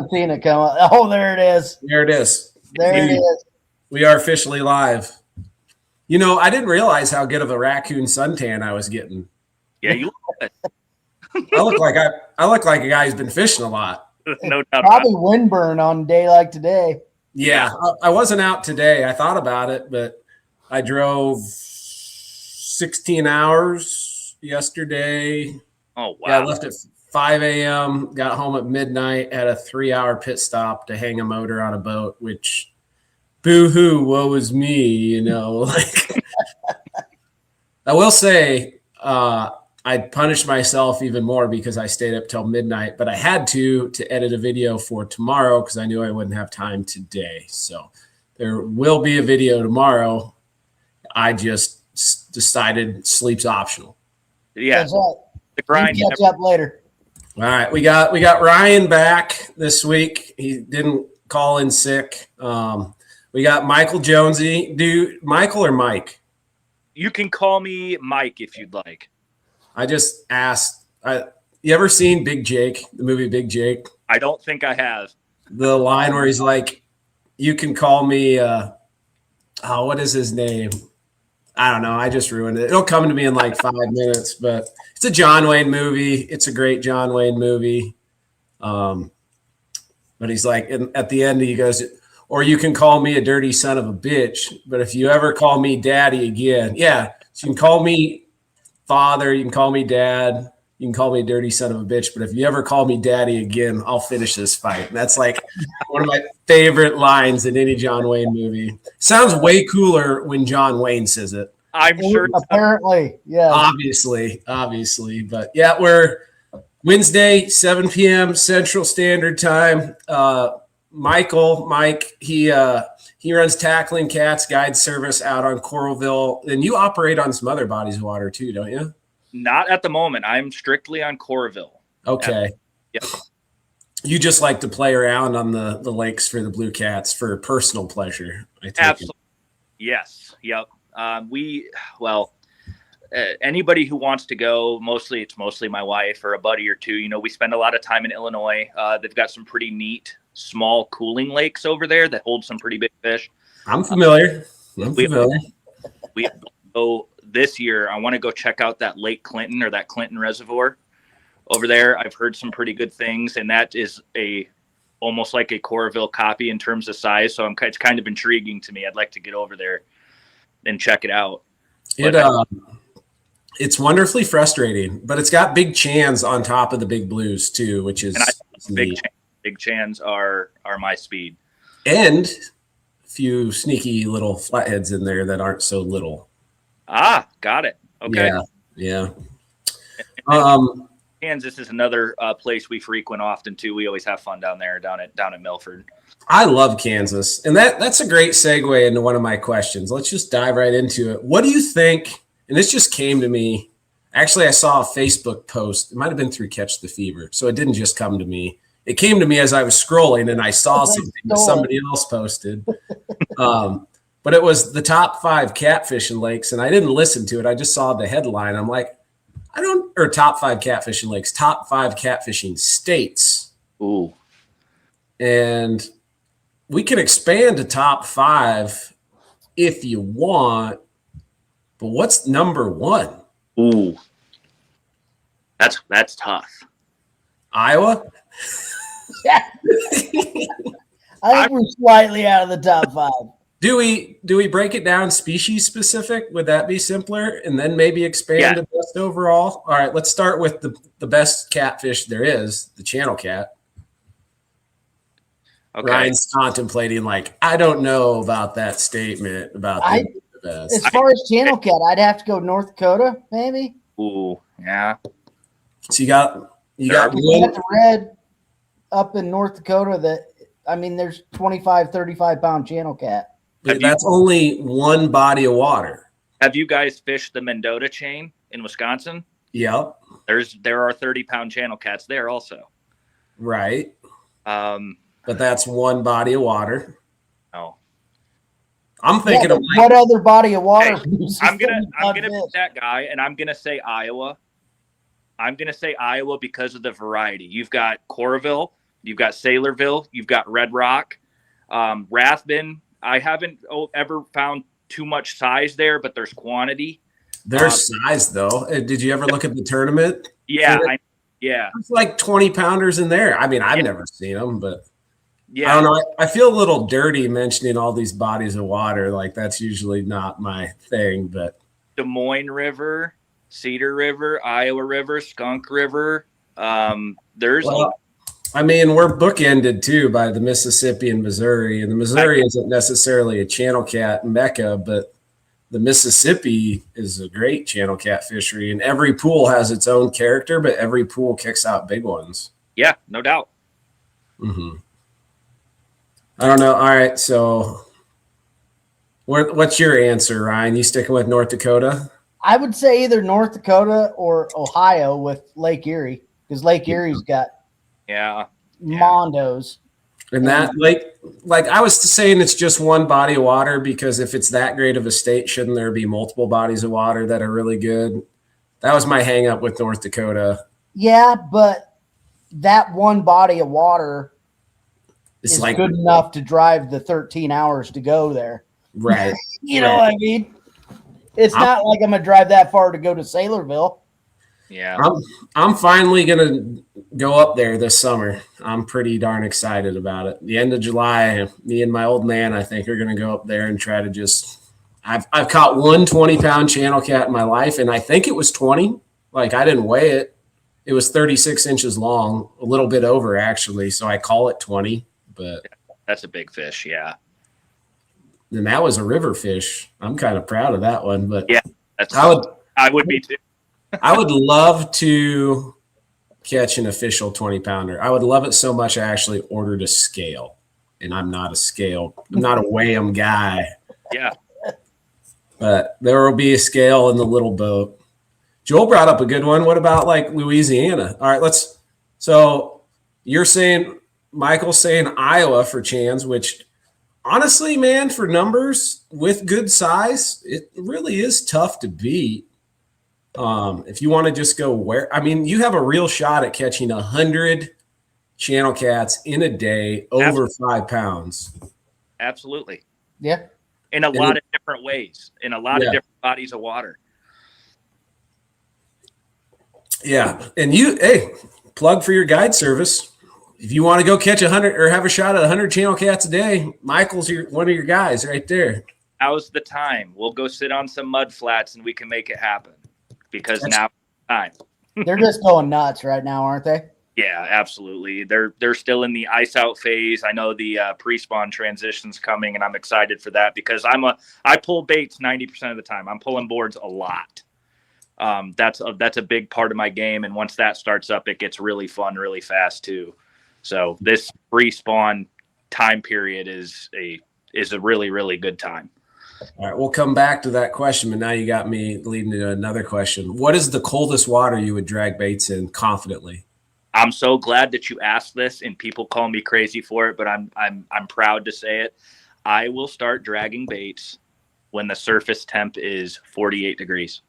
haven't seen it come up. Oh, there it is. There it is. There it is. We are officially live. You know, I didn't realize how good of a raccoon suntan I was getting. Yeah, you look good. I look like a guy who's been fishing a lot. No doubt. Probably windburn on a day like today. Yeah, I wasn't out today. I thought about it, but I drove 16 hours yesterday. Oh, wow. Yeah, I left at 5 a.m., got home at midnight, had a 3-hour pit stop to hang a motor on a boat, which boo-hoo, woe is me, you know. Like, I will say I punished myself even more because I stayed up till midnight, but I had to edit a video for tomorrow because I knew I wouldn't have time today. So there will be a video tomorrow. I just decided sleep's optional. Yeah. That's right. The grind. Catch up later. All right, we got Ryan back this week. He didn't call in sick. We got Michael Jonesy. Do Michael or Mike? You can call me Mike if you'd like. I just asked. You ever seen Big Jake, the movie Big Jake? I don't think I have. The line where he's like, "You can call me." What is his name? I don't know. I just ruined it. It'll come to me in like 5 minutes, but it's a John Wayne movie. It's a great John Wayne movie. But he's like, and at the end, he goes, "Or you can call me a dirty son of a bitch. But if you ever call me daddy again," yeah, so you can call me father, you can call me dad, you can call me a dirty son of a bitch. But if you ever call me daddy again, I'll finish this fight. And that's like one of my favorite lines in any John Wayne movie. Sounds way cooler when John Wayne says it. I'm sure. Apparently, yeah. Obviously. But yeah, we're Wednesday, 7 p.m. Central Standard Time. Mike, he runs Tackling Cats guide service out on Coralville. And you operate on some other bodies of water too, don't you? Not at the moment. I'm strictly on Coralville. Okay. Yep. You just like to play around on the lakes for the Blue Cats for personal pleasure. Absolutely. Yes. Yep. Anybody who wants to go, it's mostly my wife or a buddy or two. You know, we spend a lot of time in Illinois. They've got some pretty neat small cooling lakes over there that hold some pretty big fish. I'm familiar. We go this year. I want to go check out that Lake Clinton or that Clinton Reservoir over there. I've heard some pretty good things, and that is almost like a Coralville copy in terms of size. So it's kind of intriguing to me. I'd like to get over there and check it out. It's wonderfully frustrating, but it's got big chans on top of the big blues too, which is big chans are my speed. And a few sneaky little flatheads in there that aren't so little. Ah, got it. Okay. Yeah. Kansas is another place we frequent often too. We always have fun down there, down at Milford. I love Kansas, and that's a great segue into one of my questions. Let's just dive right into it. What do you think? And this just came to me. Actually, I saw a Facebook post. It might have been through Catch the Fever, so it didn't just come to me. It came to me as I was scrolling, and I saw something that somebody else posted. But it was the top 5 catfishing lakes, and I didn't listen to it. I just saw the headline. I'm like, top 5 catfishing lakes, top 5 catfishing states. Ooh. And we can expand to top 5 if you want, but what's number 1? Ooh. That's tough. Iowa? Yeah. I think we're slightly out of the top 5. Do we break it down species specific? Would that be simpler? And then maybe expand to best overall? All right, let's start with the best catfish there is, the channel cat. Okay. Ryan's contemplating, like, I don't know about that statement about the best. As far as channel cat, I'd have to go North Dakota, maybe. Ooh, yeah. So you got the red up in North Dakota there's 25, 35 pound channel cat. That's only one body of water. Have you guys fished the Mendota chain in Wisconsin? Yep. There are 30-pound channel cats there also. Right. But that's one body of water. Oh. I'm thinking of what other body of water? Hey, I'm gonna be that guy, and I'm gonna say Iowa. I'm gonna say Iowa because of the variety. You've got Coralville, you've got Sailorville, you've got Red Rock, Rathbun. I haven't ever found too much size there, but there's quantity. There's size though. Did you ever look at the tournament? Yeah, yeah. It's like 20 pounders in there. I mean, I've never seen them, but I don't know. I feel a little dirty mentioning all these bodies of water. Like that's usually not my thing, but Des Moines River, Cedar River, Iowa River, Skunk River. I mean, we're bookended too by the Mississippi and Missouri, and the Missouri isn't necessarily a channel cat mecca, but the Mississippi is a great channel cat fishery, and every pool has its own character, but every pool kicks out big ones. Yeah, no doubt. Mm-hmm. I don't know. All right, so what's your answer, Ryan? You sticking with North Dakota? I would say either North Dakota or Ohio with Lake Erie, because Lake Erie's got mondos. And that, like I was saying, it's just one body of water, because if it's that great of a state, shouldn't there be multiple bodies of water that are really good? That was my hang up with North Dakota. Yeah, but that one body of water is like good enough to drive the 13 hours to go there. Right. You know what I mean? It's not like I'm going to drive that far to go to Sailorville. Yeah. I'm finally going to go up there this summer. I'm pretty darn excited about it. The end of July, me and my old man, I think, are going to go up there and try to just – I've caught one 20-pound channel cat in my life, and I think it was 20. Like, I didn't weigh it. It was 36 inches long, a little bit over, actually, so I call it 20. But that's a big fish, yeah. And that was a river fish. I'm kind of proud of that one. But yeah, I would be too. I would love to catch an official 20-pounder. I would love it so much I actually ordered a scale, and I'm not a weigh 'em guy. Yeah. But there will be a scale in the little boat. Joel brought up a good one. What about like Louisiana? All right, so you're saying, Michael's saying Iowa for Chans, which honestly, man, for numbers with good size, it really is tough to beat. If you want to just go you have a real shot at catching 100 channel cats in a day over 5 pounds. Absolutely. Yeah. In a lot of different ways, in a lot of different bodies of water. Yeah. And plug for your guide service. If you want to go catch 100 or have a shot at 100 channel cats a day, Michael's one of your guys right there. Now's the time. We'll go sit on some mud flats and we can make it happen. Because now time. They're just going nuts right now, aren't they? Yeah, absolutely. They're still in the ice out phase. I know the pre-spawn transition's coming, and I'm excited for that because I pull baits 90% of the time. I'm pulling boards a lot. That's a big part of my game, and once that starts up, it gets really fun, really fast too. So this pre-spawn time period is a really, really good time. All right, we'll come back to that question, but now you got me leading to another question. What is the coldest water you would drag baits in confidently? I'm so glad that you asked this, and people call me crazy for it, but I'm proud to say it. I will start dragging baits when the surface temp is 48 degrees,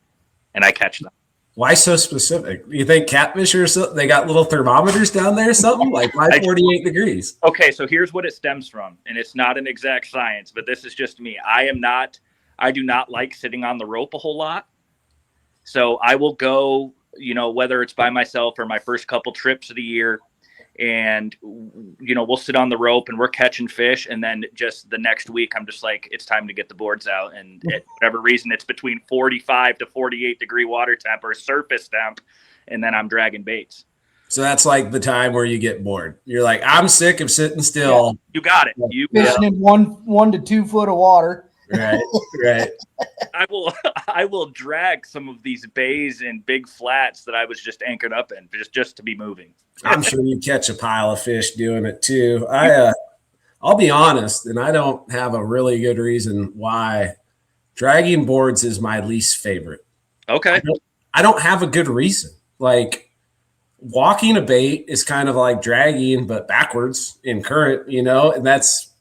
and I catch them. Why so specific? You think catfish or something? They got little thermometers down there or something? Like why 48 degrees? Okay, so here's what it stems from, and it's not an exact science, but this is just me. I do not like sitting on the rope a whole lot. So I will go, whether it's by myself or my first couple trips of the year, and, we'll sit on the rope and we're catching fish. And then just the next week, I'm just like, it's time to get the boards out. And at whatever reason, it's between 45 to 48 degree water temp or surface temp. And then I'm dragging baits. So that's like the time where you get bored. You're like, I'm sick of sitting still. Yeah, you got it. Fishing in 1 to 2 foot of water. Right. I will drag some of these bays and big flats that I was just anchored up in just to be moving. I'm sure you catch a pile of fish doing it too. I'll be honest, and I don't have a really good reason why dragging boards is my least favorite. Okay. I don't have a good reason. Like walking a bait is kind of like dragging, but backwards in current, and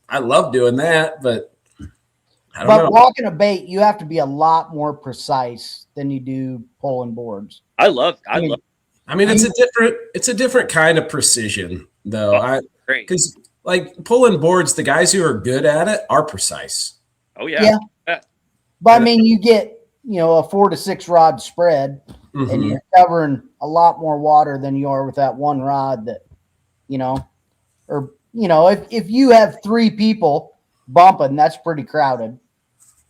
I love doing that, but I don't know. Walking a bait, you have to be a lot more precise than you do pulling boards. I mean, it's a different kind of precision though. Great. Because like pulling boards, the guys who are good at it are precise. Oh yeah. But I mean, you get, a 4 to 6 rod spread, and you're covering a lot more water than you are with that one rod that, or, if you have 3 people bumping, that's pretty crowded.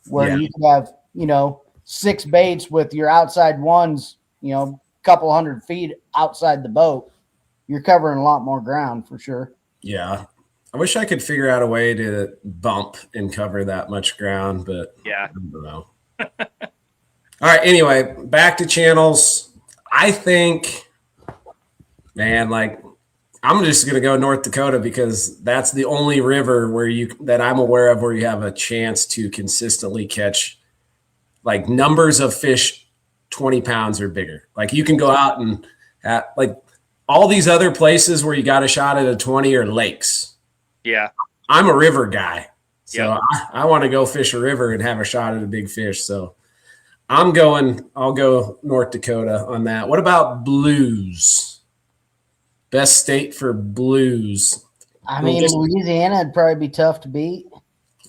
Where you can have, 6 baits with your outside ones, a couple 100 feet outside the boat. You're covering a lot more ground for sure. Yeah. I wish I could figure out a way to bump and cover that much ground, but I don't know. All right. Anyway, back to channels. I think, man, like I'm just going to go North Dakota because that's the only river that I'm aware of where you have a chance to consistently catch like numbers of fish 20 pounds or bigger. Like you can go out and like all these other places where you got a shot at a 20 are lakes. Yeah. I'm a river guy. So I want to go fish a river and have a shot at a big fish. So I'll go North Dakota on that. What about blues? Best state for blues. I mean, Louisiana would probably be tough to beat.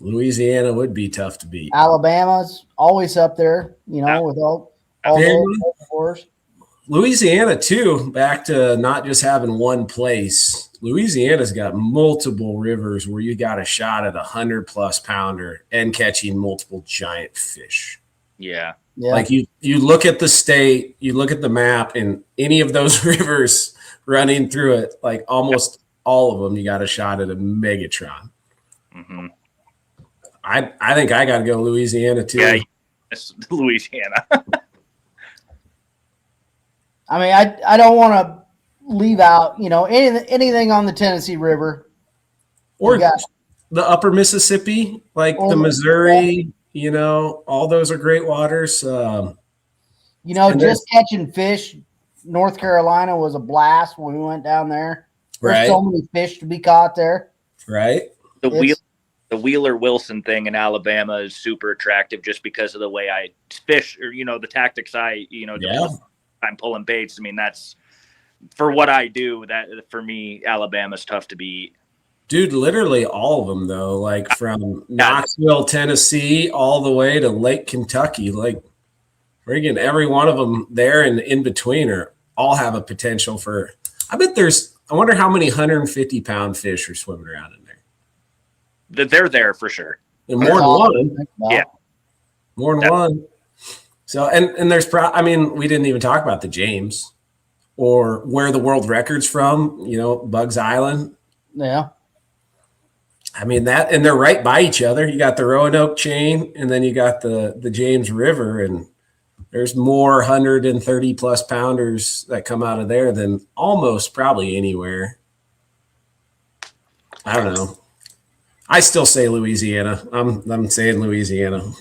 Louisiana would be tough to beat. Alabama's always up there, with all those reservoirs. Louisiana too, back to not just having one place. Louisiana's got multiple rivers where you got a shot at 100+ pounder and catching multiple giant fish. Yeah. Like you look at the state, you look at the map, and any of those rivers running through it, like almost all of them, you got a shot at a Megatron. Mm-hmm. I think I got to go Louisiana too. Yeah, it's Louisiana. I mean, I don't want to leave out, anything on the Tennessee River. Or the upper Mississippi, like the Missouri, all those are great waters. Just catching fish, North Carolina was a blast when we went down there. There's so many fish to be caught there. Right. The Wheeler Wilson thing in Alabama is super attractive just because of the way I fish or, the tactics I'm pulling baits. I mean, that's for what I do. That for me, Alabama's tough to beat. Dude, literally all of them though, like from Knoxville, Tennessee, all the way to Lake Kentucky, like friggin' every one of them there and in between all have a potential for. I wonder how many 150-pound fish are swimming around in there. They're there for sure. And more than one. Yeah. More than one. So, and there's we didn't even talk about the James or where the world record's from, Bugs Island. Yeah. I mean that, and they're right by each other. You got the Roanoke chain and then you got the James River, and there's more 130+ pounders that come out of there than almost probably anywhere. I don't know. I still say Louisiana. I'm saying Louisiana.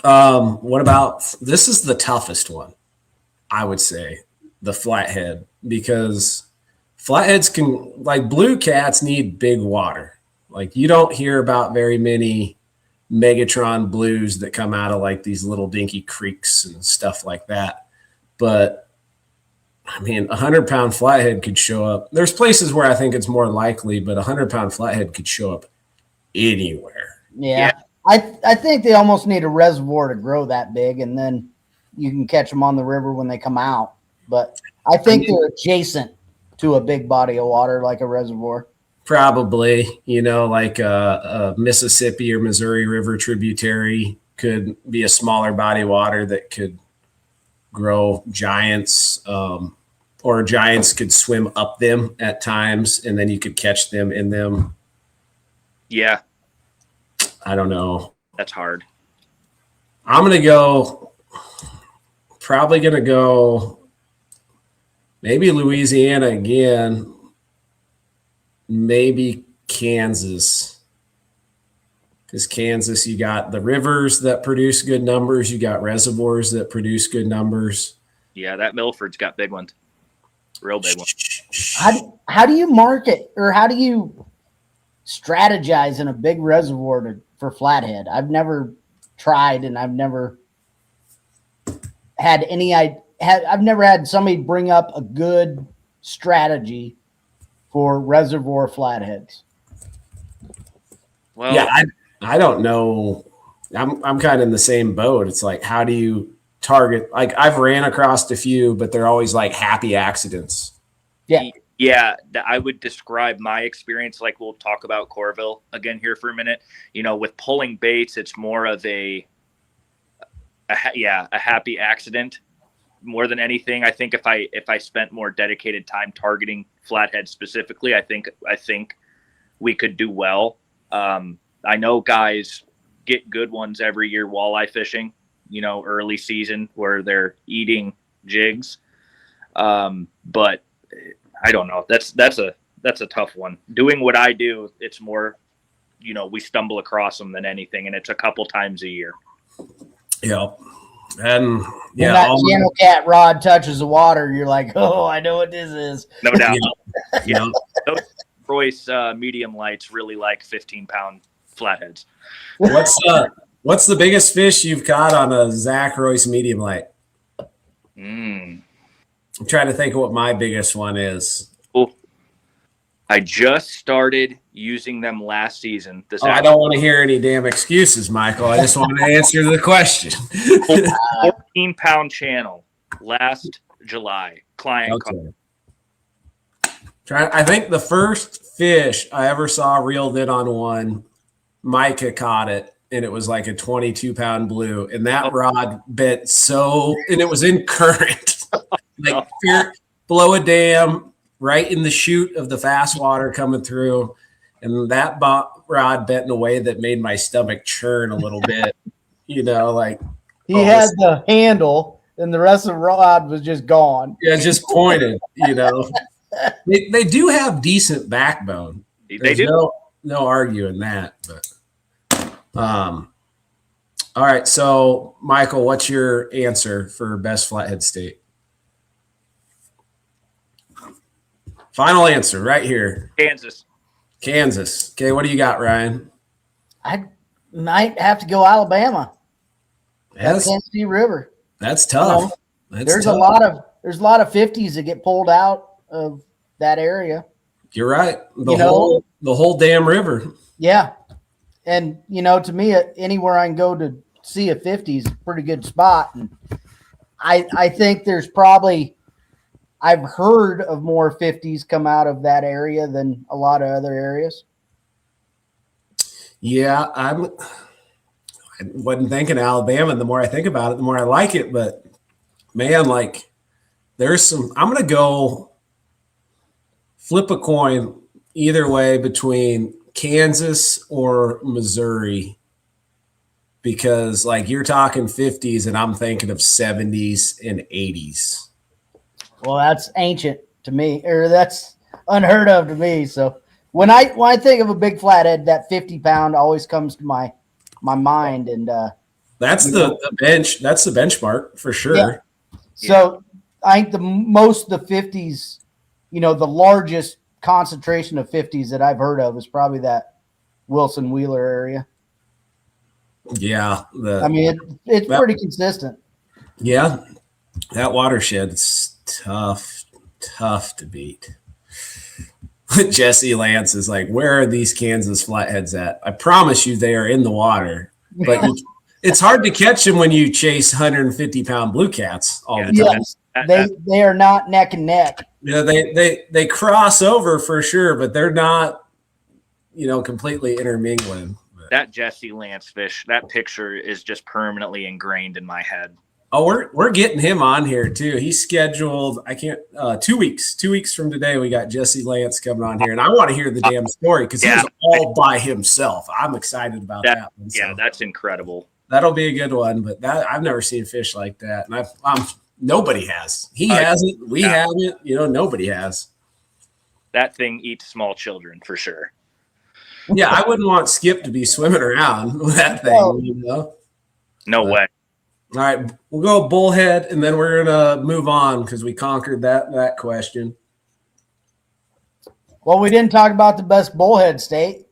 What about, this is the toughest one, I would say, the flathead, because flatheads can, like blue cats need big water. Like you don't hear about very many Megatron blues that come out of like these little dinky creeks and stuff like that. But I mean, 100-pound flathead could show up. There's places where I think it's more likely, but 100-pound flathead could show up anywhere. Yeah. I think they almost need a reservoir to grow that big, and then you can catch them on the river when they come out. But I think they're adjacent to a big body of water, like a reservoir. Probably, like a Mississippi or Missouri River tributary could be a smaller body of water that could grow giants, or giants could swim up them at times, and then you could catch them in them. Yeah. I don't know. That's hard. I'm probably going to go maybe Louisiana again, maybe Kansas. Because Kansas, you got the rivers that produce good numbers. You got reservoirs that produce good numbers. Yeah, that Milford's got big ones. Real big ones. How do you market, or how do you strategize in a big reservoir for flathead? I've never tried, and I've never had I've never had somebody bring up a good strategy for reservoir flatheads? Well, Yeah, I don't know. I'm kind of in the same boat. It's like, how do you target? Like, I've ran across a few, but they're always like happy accidents. Yeah. Yeah, I would describe my experience, like we'll talk about Corville again here for a minute. With pulling baits, it's more of a happy accident more than anything. I think if I spent more dedicated time targeting flathead specifically, I think we could do well. I know guys get good ones every year walleye fishing, early season where they're eating jigs. But I don't know. That's a tough one. Doing what I do, it's more, we stumble across them than anything, and it's a couple times a year. Yeah. And When that channel cat rod touches the water, you're like, oh, I know what this is. No doubt. Yeah. Those Royce medium lights really like 15-pound flatheads. What's the biggest fish you've caught on a Zach Royce medium light? I'm trying to think of what my biggest one is. Oh, I just started using them last season. I don't want to hear any damn excuses, Michael. I just want to answer the question. 14-pound channel last July. Client caught. I think the first fish I ever saw reeled in on one, Micah caught it, and it was like a 22-pound blue. And that rod bit and it was in current. Like below a dam, right in the chute of the fast water coming through. And that rod bent in a way that made my stomach churn a little bit. Like he had the handle and the rest of the rod was just gone. Yeah, just pointed, They do have decent backbone. They do. No arguing that. But all right. So Michael, what's your answer for best flathead state? Final answer right here. Kansas. Okay, what do you got, Ryan? I might have to go Alabama. That's Tennessee River. That's tough. There's a lot of 50s that get pulled out of that area. You're right. The whole damn river. Yeah. And to me, anywhere I can go to see a 50 is a pretty good spot. And I think there's probably, I've heard of more 50s come out of that area than a lot of other areas. Yeah, I wasn't thinking Alabama. The more I think about it, the more I like it. But man, like there's I'm going to go flip a coin either way between Kansas or Missouri, because like you're talking 50s and I'm thinking of 70s and 80s. Well, that's ancient to me, or that's unheard of to me. So when I think of a big flathead, that 50-pound always comes to my mind, and that's the bench. That's the benchmark for sure. Yeah. So I think most of the 50s, the largest concentration of 50s that I've heard of is probably that Wilson Wheeler area. Yeah, it's pretty consistent. Yeah, that watershed's tough to beat. Jesse Lance is like, where are these Kansas flatheads at? I promise you they are in the water, but it's hard to catch them when you chase 150-pound blue cats all the time. Yes, they are not neck and neck. Yeah, they cross over for sure, but they're not, completely intermingling. That Jesse Lance fish, that picture is just permanently ingrained in my head. Oh, we're getting him on here too. He's scheduled. 2 weeks. 2 weeks from today, we got Jesse Lance coming on here, and I want to hear the damn story because he was all by himself. I'm excited about that one. Yeah, that's incredible. That'll be a good one. But I've never seen fish like that, and nobody has. He hasn't. We haven't. Nobody has. That thing eats small children for sure. Yeah, I wouldn't want Skip to be swimming around with that thing. No way. All right, we'll go bullhead, and then we're gonna move on because we conquered that question. Well, we didn't talk about the best bullhead state.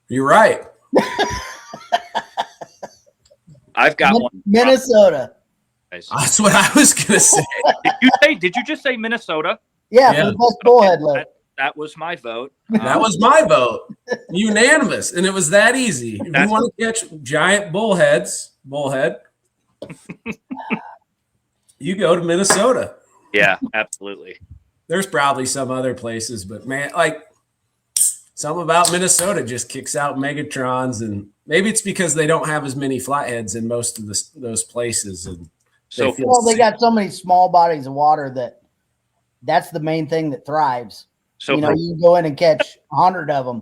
You're right. I've got one. Minnesota. That's what I was gonna say. Did you just say Minnesota? Yeah, for the best bullhead lake. That was my vote. That was my vote. Unanimous. And it was that easy. If you want to catch giant bullhead, you go to Minnesota. Yeah, absolutely. There's probably some other places, but man, like something about Minnesota just kicks out Megatrons, and maybe it's because they don't have as many flatheads in most of those places. And they got so many small bodies of water that's the main thing that thrives. So you can go in and catch 100 of them.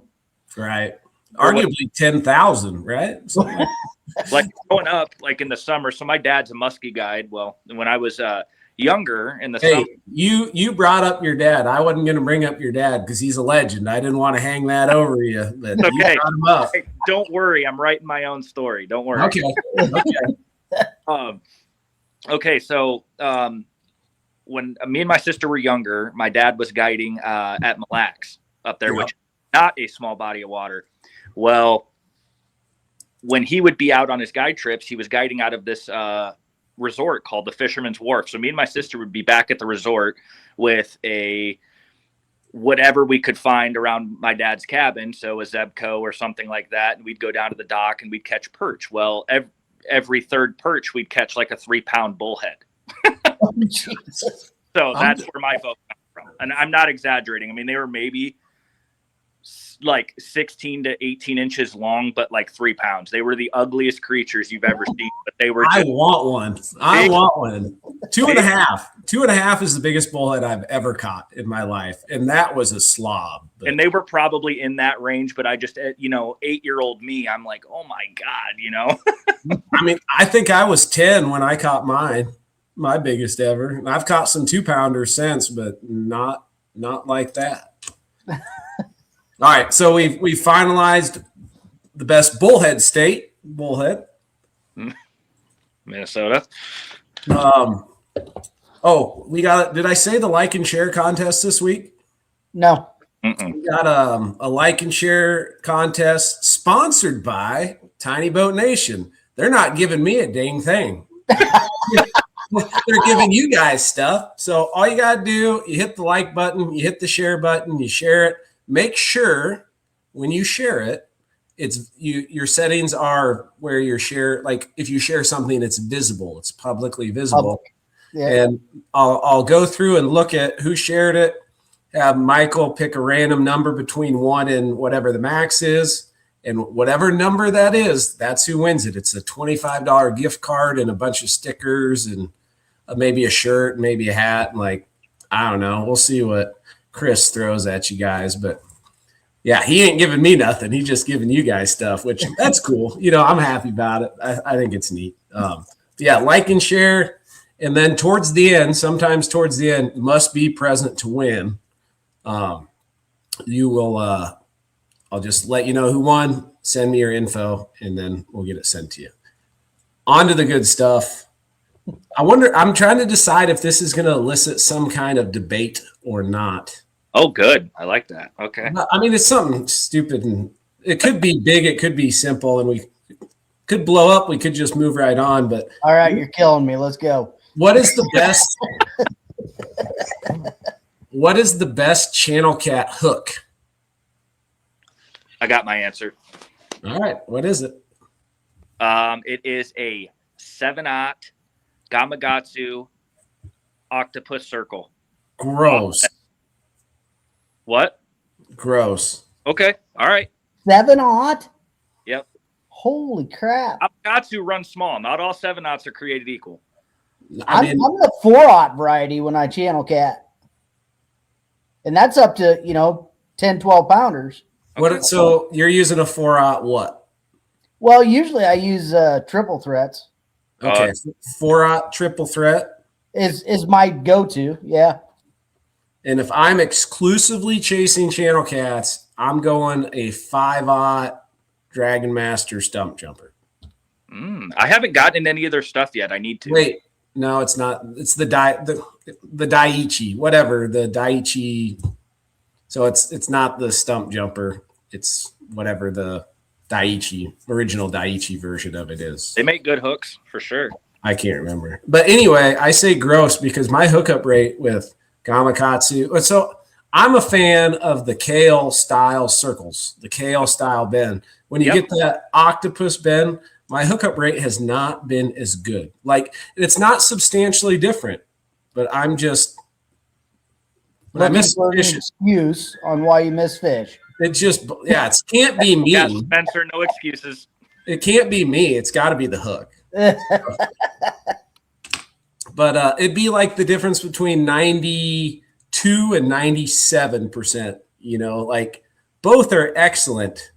Right. Arguably 10,000, right? Like growing up, like in the summer. So my dad's a muskie guide. Well, when I was younger in the summer. You brought up your dad. I wasn't going to bring up your dad because he's a legend. I didn't want to hang that over you. But okay. You brought him up. Hey, don't worry. I'm writing my own story. Don't worry. Okay. Okay. So when me and my sister were younger, my dad was guiding at Mille Lacs up there, which is not a small body of water. Well, when he would be out on his guide trips, he was guiding out of this resort called the Fisherman's Wharf. So me and my sister would be back at the resort with whatever we could find around my dad's cabin. So a Zebco or something like that. And we'd go down to the dock and we'd catch perch. Well, every third perch, we'd catch like a 3-pound bullhead. Oh, Jesus. So that's where my vote comes from. And I'm not exaggerating. I mean, they were maybe like 16 to 18 inches long, but like 3 pounds. They were the ugliest creatures you've ever seen, but they were. I want one. I want one. 2.5. 2.5 is the biggest bullhead I've ever caught in my life. And that was a slob. But. And they were probably in that range, but I just, 8-year-old me, I'm like, oh my God, I mean, I think I was 10 when I caught mine. My biggest ever. And I've caught some 2-pounders since, but not like that. All right, so we finalized the best bullhead state. Bullhead, Minnesota. We got. Did I say the like and share contest this week? No. Mm-mm. We got a like and share contest sponsored by Tiny Boat Nation. They're not giving me a dang thing. They're giving you guys stuff. So all you got to do, you hit the like button, you hit the share button, you share it. Make sure when you share it, it's your settings are where you share. Like if you share something, it's visible, it's publicly visible. Yeah. And I'll go through and look at who shared it. Have Michael pick a random number between 1 and whatever the max is. And whatever number that is, that's who wins it. It's a $25 gift card and a bunch of stickers and maybe a shirt, maybe a hat. And like, I don't know. We'll see what Chris throws at you guys. But yeah, he ain't giving me nothing. He's just giving you guys stuff, which that's cool. I'm happy about it. I think it's neat. Yeah, like and share. And then sometimes towards the end, must be present to win. You will I'll just let you know who won, send me your info, and then we'll get it sent to you. On to the good stuff. I'm trying to decide if this is going to elicit some kind of debate or not. Oh, good. I like that. Okay. I mean, it's something stupid, and it could be big, it could be simple, and we could blow up. We could just move right on. But all right, you're killing me. Let's go. What is the best? What is the best channel cat hook? I got my answer. All right. What is it? It is a 7/0 Gamakatsu octopus circle. Gross. What? Gross. Okay. All right. 7/0? Yep. Holy crap. Gamakatsu runs small. Not all 7/0s are created equal. I'm the 4/0 variety when I channel cat. And that's up to, 10, 12 pounders. So you're using a 4/0 what? Well, usually I use triple threats. Okay, 4/0 triple threat is my go-to. Yeah. And if I'm exclusively chasing channel cats, I'm going a 5/0 Dragon Master stump jumper. I haven't gotten any of their stuff yet. I need to. Wait, no, it's not. It's the Daiichi, whatever the Daiichi. So it's not the stump jumper. It's whatever the original Daiichi version of it is. They make good hooks for sure. I can't remember. But anyway, I say gross because my hookup rate with Gamakatsu. So I'm a fan of the kale style circles, the kale style bend. When you get that octopus bend, my hookup rate has not been as good. Like, it's not substantially different, but I'm just when I miss fish, excuse on why you miss fish. It just it can't be me. Yeah, Spencer, no excuses. It can't be me. It's got to be the hook. But it'd be like the difference between 92 and 97%. You know, like both are excellent.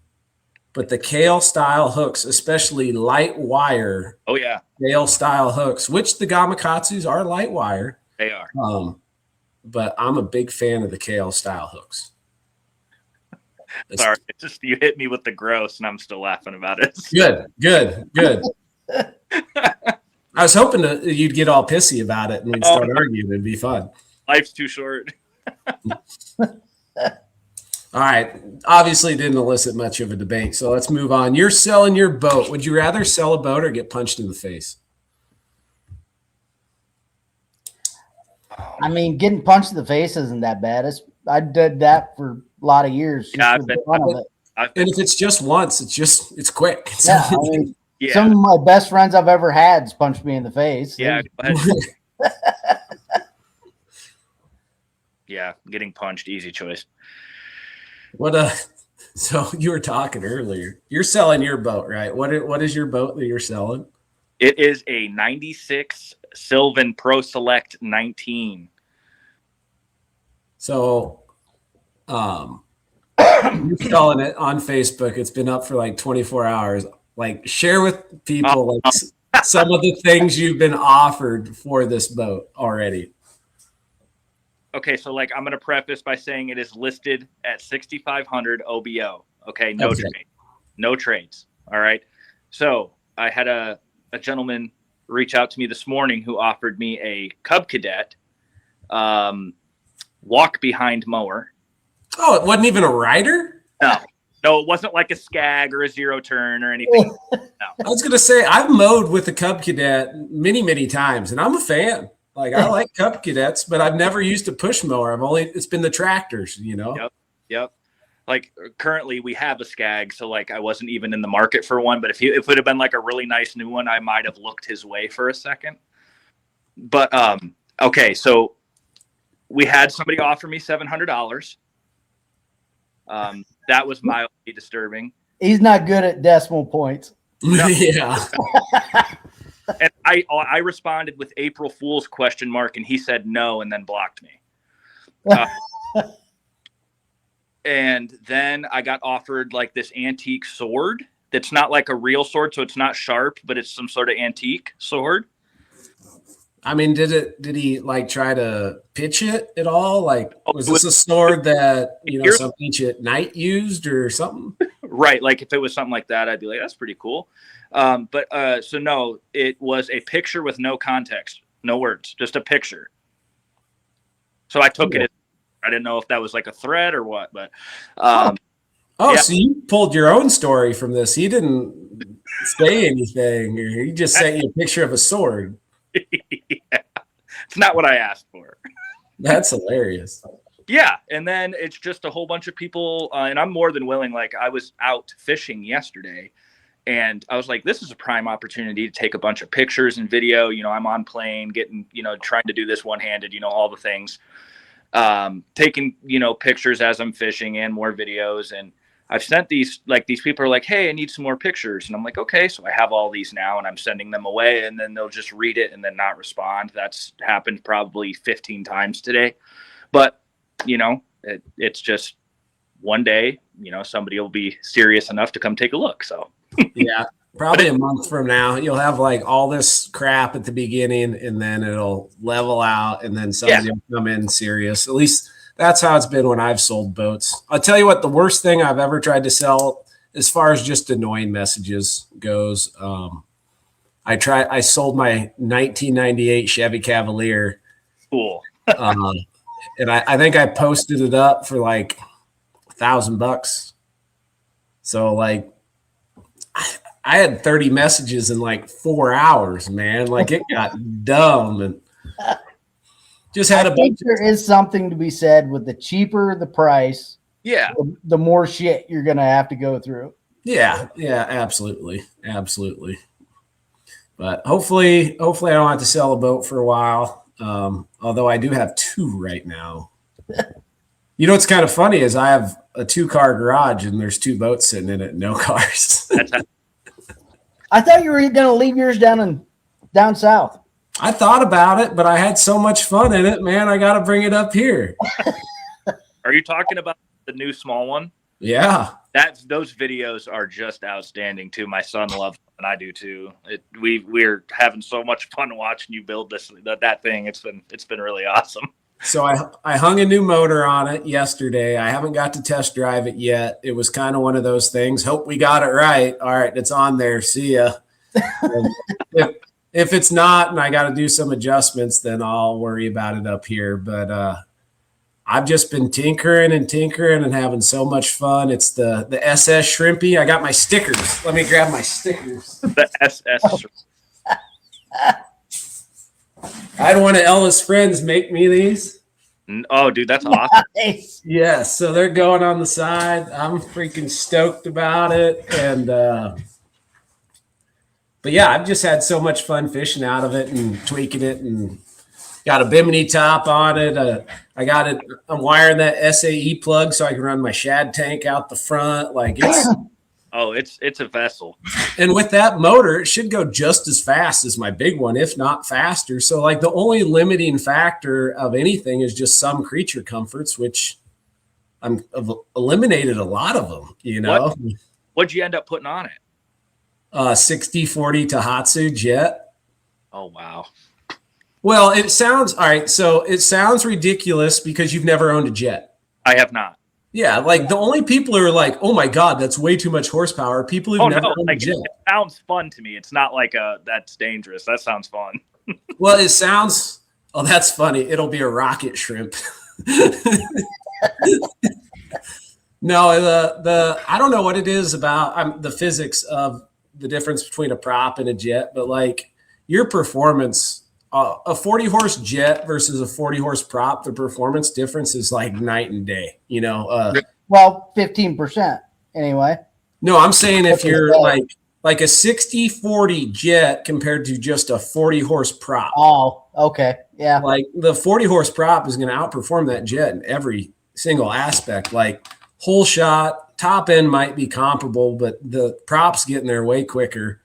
But the kale style hooks, especially light wire. Oh yeah, kale style hooks, which the Gamakatsus are light wire. They are. But I'm a big fan of the kale style hooks. Sorry, it's just you hit me with the gross, and I'm still laughing about it. Good. I was hoping you'd get all pissy about it and we'd start arguing. It'd be fun. Life's too short. All right. Obviously didn't elicit much of a debate, so let's move on. You're selling your boat. Would you rather sell a boat or get punched in the face? I mean, getting punched in the face isn't that bad. I did that for a lot of years. Yeah, and if it's just once, it's quick. Yeah, I mean, some of my best friends I've ever had punched me in the face. Yeah, go ahead. Yeah, getting punched, easy choice. So you were talking earlier. You're selling your boat, right? What is your boat that you're selling? It is a 96 Sylvan Pro Select 19. So you're selling it on Facebook. It's been up for like 24 hours. Like, share with people some of the things you've been offered for this boat already. Okay, so like I'm going to preface by saying it is listed at 6,500 OBO. Okay, no trades. All right. So I had a gentleman reach out to me this morning who offered me a Cub Cadet walk behind mower. Oh, it wasn't even a rider? No, it wasn't like a Skag or a zero turn or anything. No. I was going to say, I've mowed with the Cub Cadet many, many times, and I'm a fan. Like, I like Cub Cadets, but I've never used a push mower. It's been the tractors, you know? Yep. Like, currently we have a Skag, so like I wasn't even in the market for one, but if it would have been like a really nice new one, I might have looked his way for a second. But, okay, so we had somebody offer me $700. That was mildly disturbing. He's not good at decimal points. No. Yeah. And I responded with April Fool's ? And he said no and then blocked me. And then I got offered like this antique sword that's not like a real sword, so it's not sharp, but it's some sort of antique sword. I mean, did he like try to pitch it at all? Like, was this a sword that, some ancient knight used or something? Right. Like if it was something like that, I'd be like, that's pretty cool. So no, it was a picture with no context, no words, just a picture. So I took it. I didn't know if that was like a threat or what, but, so you pulled your own story from this. He didn't say anything. He just sent you a picture of a sword. Yeah. It's not what I asked for. That's hilarious. Yeah. And then it's just a whole bunch of people. And I'm more than willing. Like I was out fishing yesterday and I was like, this is a prime opportunity to take a bunch of pictures and video. I'm on plane getting, trying to do this one-handed, all the things, taking, pictures as I'm fishing and more videos. And I've sent these people are like, hey, I need some more pictures. And I'm like, okay, so I have all these now and I'm sending them away and then they'll just read it and then not respond. That's happened probably 15 times today. But, it's just one day, somebody will be serious enough to come take a look. So, yeah, probably a month from now, you'll have like all this crap at the beginning and then it'll level out and then somebody will come in serious. At least that's how it's been when I've sold boats. I'll tell you what, the worst thing I've ever tried to sell as far as just annoying messages goes. I sold my 1998 Chevy Cavalier. Cool. And I think I posted it up for like $1,000. So like I had 30 messages in like 4 hours, man. Like it got dumb. And Just had I think there is something to be said with the cheaper the price, Yeah. the more shit you're gonna have to go through. Yeah, absolutely. But hopefully I don't have to sell a boat for a while. Although I do have 2 right now. You know what's kind of funny is I have a 2-car garage and there's 2 boats sitting in it, no cars. I thought you were gonna leave yours down south. I thought about it, but I had so much fun in it, man. I got to bring it up here. Are you talking about the new small one? Yeah. Those videos are just outstanding too. My son loves them, and I do too. We're having so much fun watching you build that thing. It's been really awesome. So I hung a new motor on it yesterday. I haven't got to test drive it yet. It was kind of one of those things. Hope we got it right. All right, it's on there. See ya. If it's not and I got to do some adjustments, then I'll worry about it up here. But I've just been tinkering and having so much fun. It's the SS Shrimpy. I got my stickers. Let me grab my stickers. The SS. I had one of Ella's friends make me these. Oh, dude, that's awesome. Nice. Yeah, so they're going on the side. I'm freaking stoked about it. And but yeah, I've just had so much fun fishing out of it and tweaking it, and got a Bimini top on it. I got it. I'm wiring that SAE plug so I can run my shad tank out the front. Like it's a vessel. And with that motor, it should go just as fast as my big one, if not faster. So like the only limiting factor of anything is just some creature comforts, which I've eliminated a lot of them, you know. What'd you end up putting on it? 60/40 Tohatsu jet. Oh, wow. Well, it sounds all right. So it sounds ridiculous because you've never owned a jet. I have not. Yeah, like the only people who are like, "Oh my god, that's way too much horsepower." People who've never owned a jet. It sounds fun to me. It's not like that's dangerous. That sounds fun. Well, it sounds. Oh, that's funny. It'll be a rocket shrimp. No, the I don't know what it is about the physics of the difference between a prop and a jet, but like your performance. A 40 horse jet versus a 40 horse prop, the performance difference is like night and day, you know. Well, 15% anyway. No, I'm saying if you're like a 60/40 jet compared to just a 40 horse prop. Oh, okay. Yeah. Like the 40 horse prop is going to outperform that jet in every single aspect. Like whole shot, top end might be comparable, but the props getting there way quicker.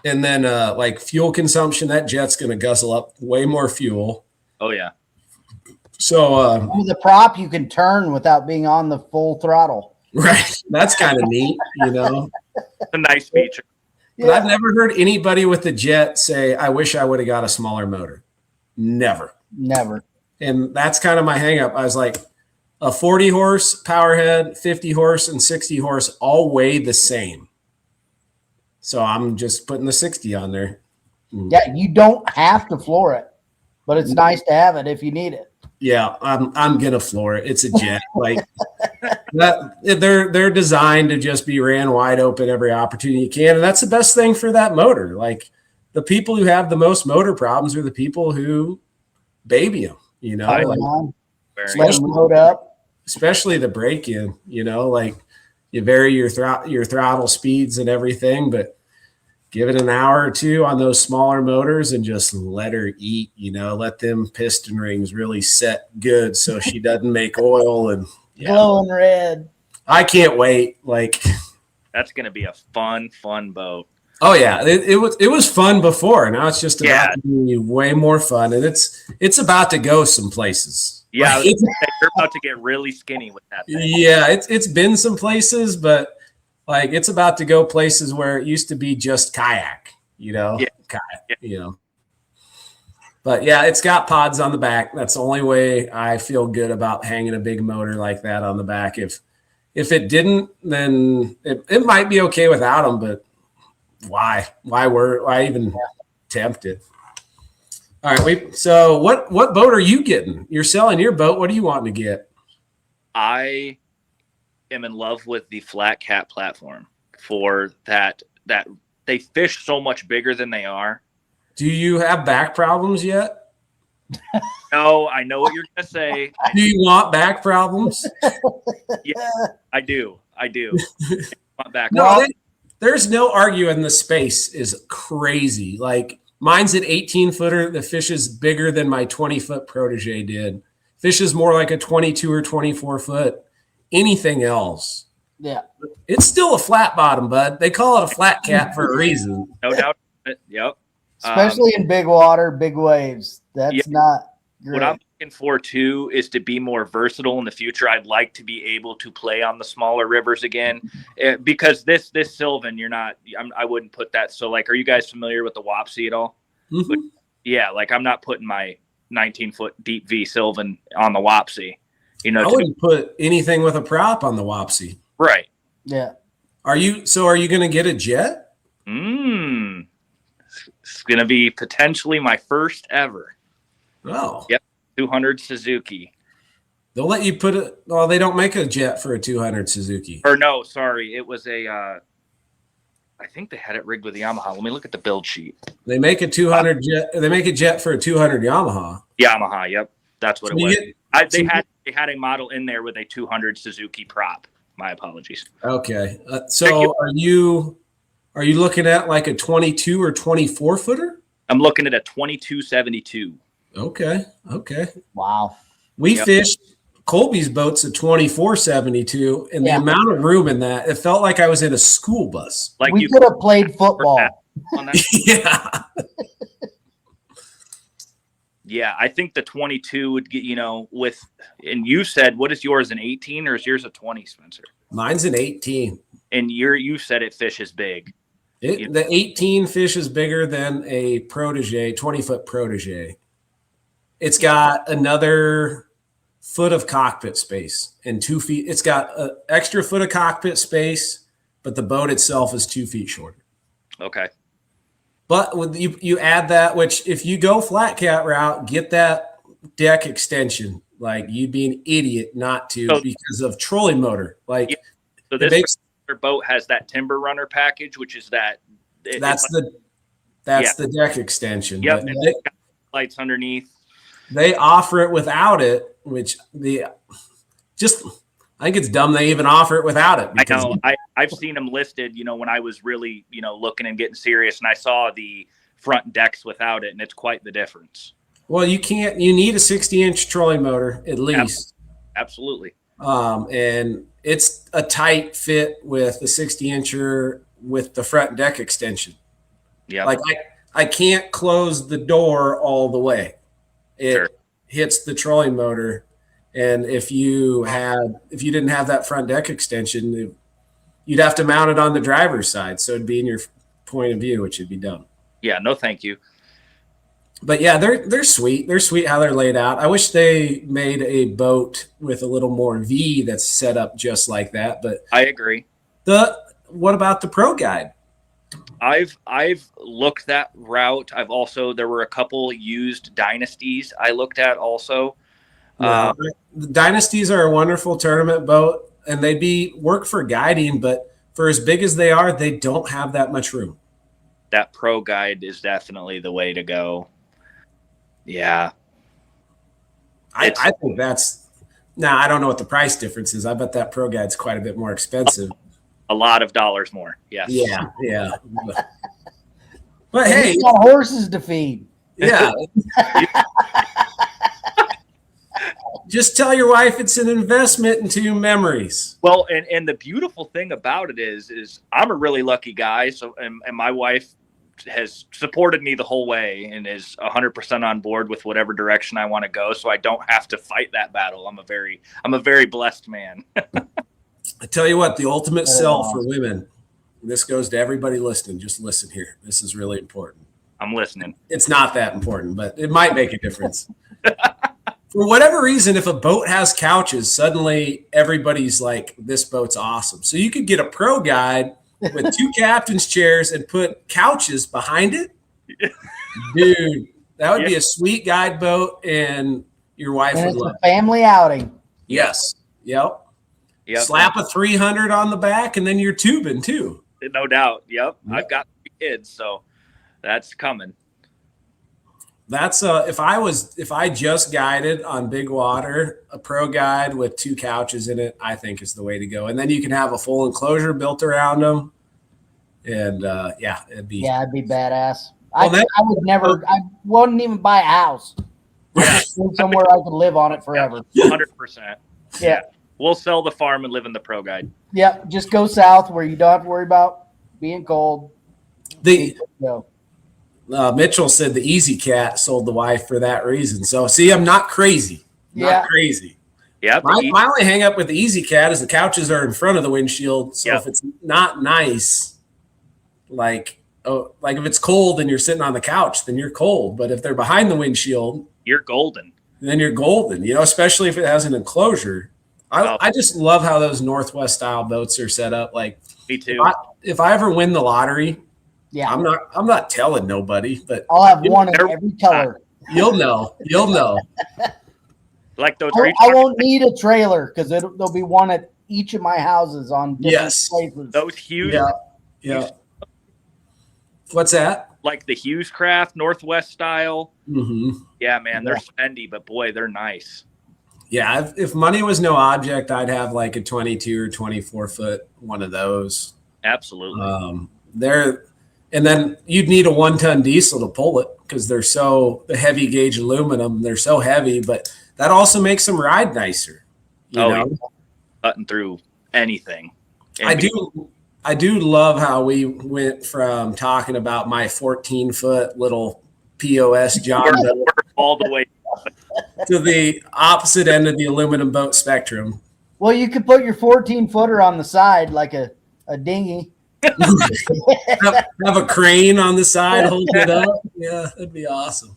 And then like fuel consumption, that jet's going to guzzle up way more fuel. Oh, yeah. So with the prop, you can turn without being on the full throttle. Right. That's kind of neat, you know. It's a nice feature. But I've never heard anybody with the jet say, I wish I would have got a smaller motor. Never. And that's kind of my hang up. I was like, a 40 horse power head, 50 horse, and 60 horse all weigh the same. So I'm just putting the 60 on there. Yeah, you don't have to floor it, but it's nice to have it if you need it. Yeah, I'm gonna floor it. It's a jet. Like that, they're designed to just be ran wide open every opportunity you can, and that's the best thing for that motor. Like the people who have the most motor problems are the people who baby them. You know, especially the break in. You know, like. You vary your throttle speeds and everything, but give it an hour or two on those smaller motors and just let her eat, you know, let them piston rings really set good so she doesn't make oil and glowing red. I can't wait. Like that's going to be a fun boat. Oh yeah. It was fun before. Now it's just about to be way more fun. And it's about to go some places. Yeah, you're about to get really skinny with that thing. Yeah, it's been some places, but like it's about to go places where it used to be just kayak, you know, you know. But yeah, it's got pods on the back. That's the only way I feel good about hanging a big motor like that on the back. If it didn't, then it might be okay without them, but why even tempt it? All right, so what boat are you getting? You're selling your boat. What are you wanting to get? I am in love with the Flat Cat platform for that they fish so much bigger than they are. Do you have back problems yet? No, I know what you're gonna say. Do you want back problems? Yeah, I do. I want back. No, there's no arguing. The space is crazy. Like mine's an 18-footer. The fish is bigger than my 20-foot protege did. Fish is more like a 22 or 24 foot. Anything else. Yeah. It's still a flat bottom, bud. They call it a flat cat for a reason. No doubt. Yep. Especially in big water, big waves. That's not great. What I'm looking for too is to be more versatile in the future. I'd like to be able to play on the smaller rivers again, because this Sylvan, I wouldn't put that. So like, are you guys familiar with the Wapsie at all? Mm-hmm. But, yeah, like I'm not putting my 19-foot deep V Sylvan on the Wapsie. I wouldn't put anything with a prop on the Wapsie. Right. Yeah. Are you going to get a jet? It's going to be potentially my first ever. Oh. Yep. 200 Suzuki. They'll let you put it. Well, they don't make a jet for a 200 Suzuki. Or no, sorry. It was I think they had it rigged with Yamaha. Let me look at the build sheet. They make a 200 jet. They make a jet for a 200 Yamaha. Yamaha. Yep. That's what So it was. They had a model in there with a 200 Suzuki prop. My apologies. Okay. So are you looking at like a 22 or 24 footer? I'm looking at a 2272. Okay. Wow. We fished Colby's boat's a 2472, and the amount of room in that, it felt like I was in a school bus. Like we could have played football. Yeah. Yeah, I think the 22 would get, and you said, what is yours, an 18 or is yours a 20, Spencer? Mine's an 18. And you said it fishes big. The 18 fish is bigger than a protege, 20-foot protege. It's got another foot of cockpit space and 2 feet. It's got an extra foot of cockpit space, but the boat itself is 2 feet shorter. Okay. But when you add that, which if you go flat cat route, get that deck extension. Like you'd be an idiot not to because of trolling motor. Like so this boat has that timber runner package, which is that. That's the deck extension. Yep. It's got lights underneath. They offer it without it, which I think it's dumb they even offer it without it. I know. I've seen them listed, when I was really, looking and getting serious, and I saw the front decks without it, and it's quite the difference. Well, you need a 60-inch trolling motor at least. Absolutely. And it's a tight fit with the 60-incher with the front deck extension. Yeah. Like I can't close the door all the way. It hits the trolling motor. And if you didn't have that front deck extension, you'd have to mount it on the driver's side. So it'd be in your point of view, which would be dumb. Yeah, no, thank you. But yeah, they're sweet. They're sweet how they're laid out. I wish they made a boat with a little more V that's set up just like that. But I agree. What about the Pro Guide? I've looked that route. There were a couple used Dynasties I looked at also. The Dynasties are a wonderful tournament boat, and they'd work for guiding, but for as big as they are, they don't have that much room. That Pro Guide is definitely the way to go. Yeah. I think that's now. I don't know what the price difference is. I bet that Pro Guide's quite a bit more expensive. A lot of dollars more. Yes. Yeah. But hey, you got horses to feed. Yeah. Just tell your wife it's an investment into memories. Well, and the beautiful thing about it is I'm a really lucky guy. So, and my wife has supported me the whole way and is 100% on board with whatever direction I want to go. So I don't have to fight that battle. I'm a very blessed man. I tell you what, the ultimate sell for women. This goes to everybody listening. Just listen here. This is really important. I'm listening. It's not that important, but it might make a difference. For whatever reason, if a boat has couches, suddenly everybody's like, this boat's awesome. So you could get a Pro Guide with 2 captain's chairs and put couches behind it. Dude, that would be a sweet guide boat, and your wife would love it. It's a family outing. Yes. Yep. Slap a 300 on the back, and then you're tubing too. No doubt. Yep. I've got 3 kids, so that's coming. That's if I just guided on big water, a pro guide with 2 couches in it, I think is the way to go. And then you can have a full enclosure built around them. And it'd be badass. Well, I would never. I wouldn't even buy a house. Just move somewhere I could live on it forever. 100%. Yeah. We'll sell the farm and live in the pro guide. Yep. Just go south where you don't have to worry about being cold. Mitchell said the Easy Cat sold the wife for that reason. So see, I'm not crazy. Not crazy. Yeah. My only hang up with the Easy Cat is the couches are in front of the windshield. So if it's not nice, like if it's cold and you're sitting on the couch, then you're cold. But if they're behind the windshield, you're golden. Then you're golden, especially if it has an enclosure. I just love how those Northwest style boats are set up. Like me too. If I ever win the lottery, I'm not telling nobody, but I'll have one in every color. You'll know. Like those. I won't need a trailer because there'll be one at each of my houses on different places. Those huge. Yeah. What's that? Like the Hughes Craft Northwest style. Mm-hmm. Yeah, man, they're spendy, but boy, they're nice. Yeah, if money was no object, I'd have like a 22 or 24 foot one of those. Absolutely. And then you'd need a 1-ton diesel to pull it because the heavy gauge aluminum, they're so heavy, but that also makes them ride nicer. You know? Cutting through anything. I do love how we went from talking about my 14-foot little POS John boat all the way to the opposite end of the aluminum boat spectrum. Well, you could put your 14-footer on the side like a dinghy. have a crane on the side holding it up. Yeah, that'd be awesome.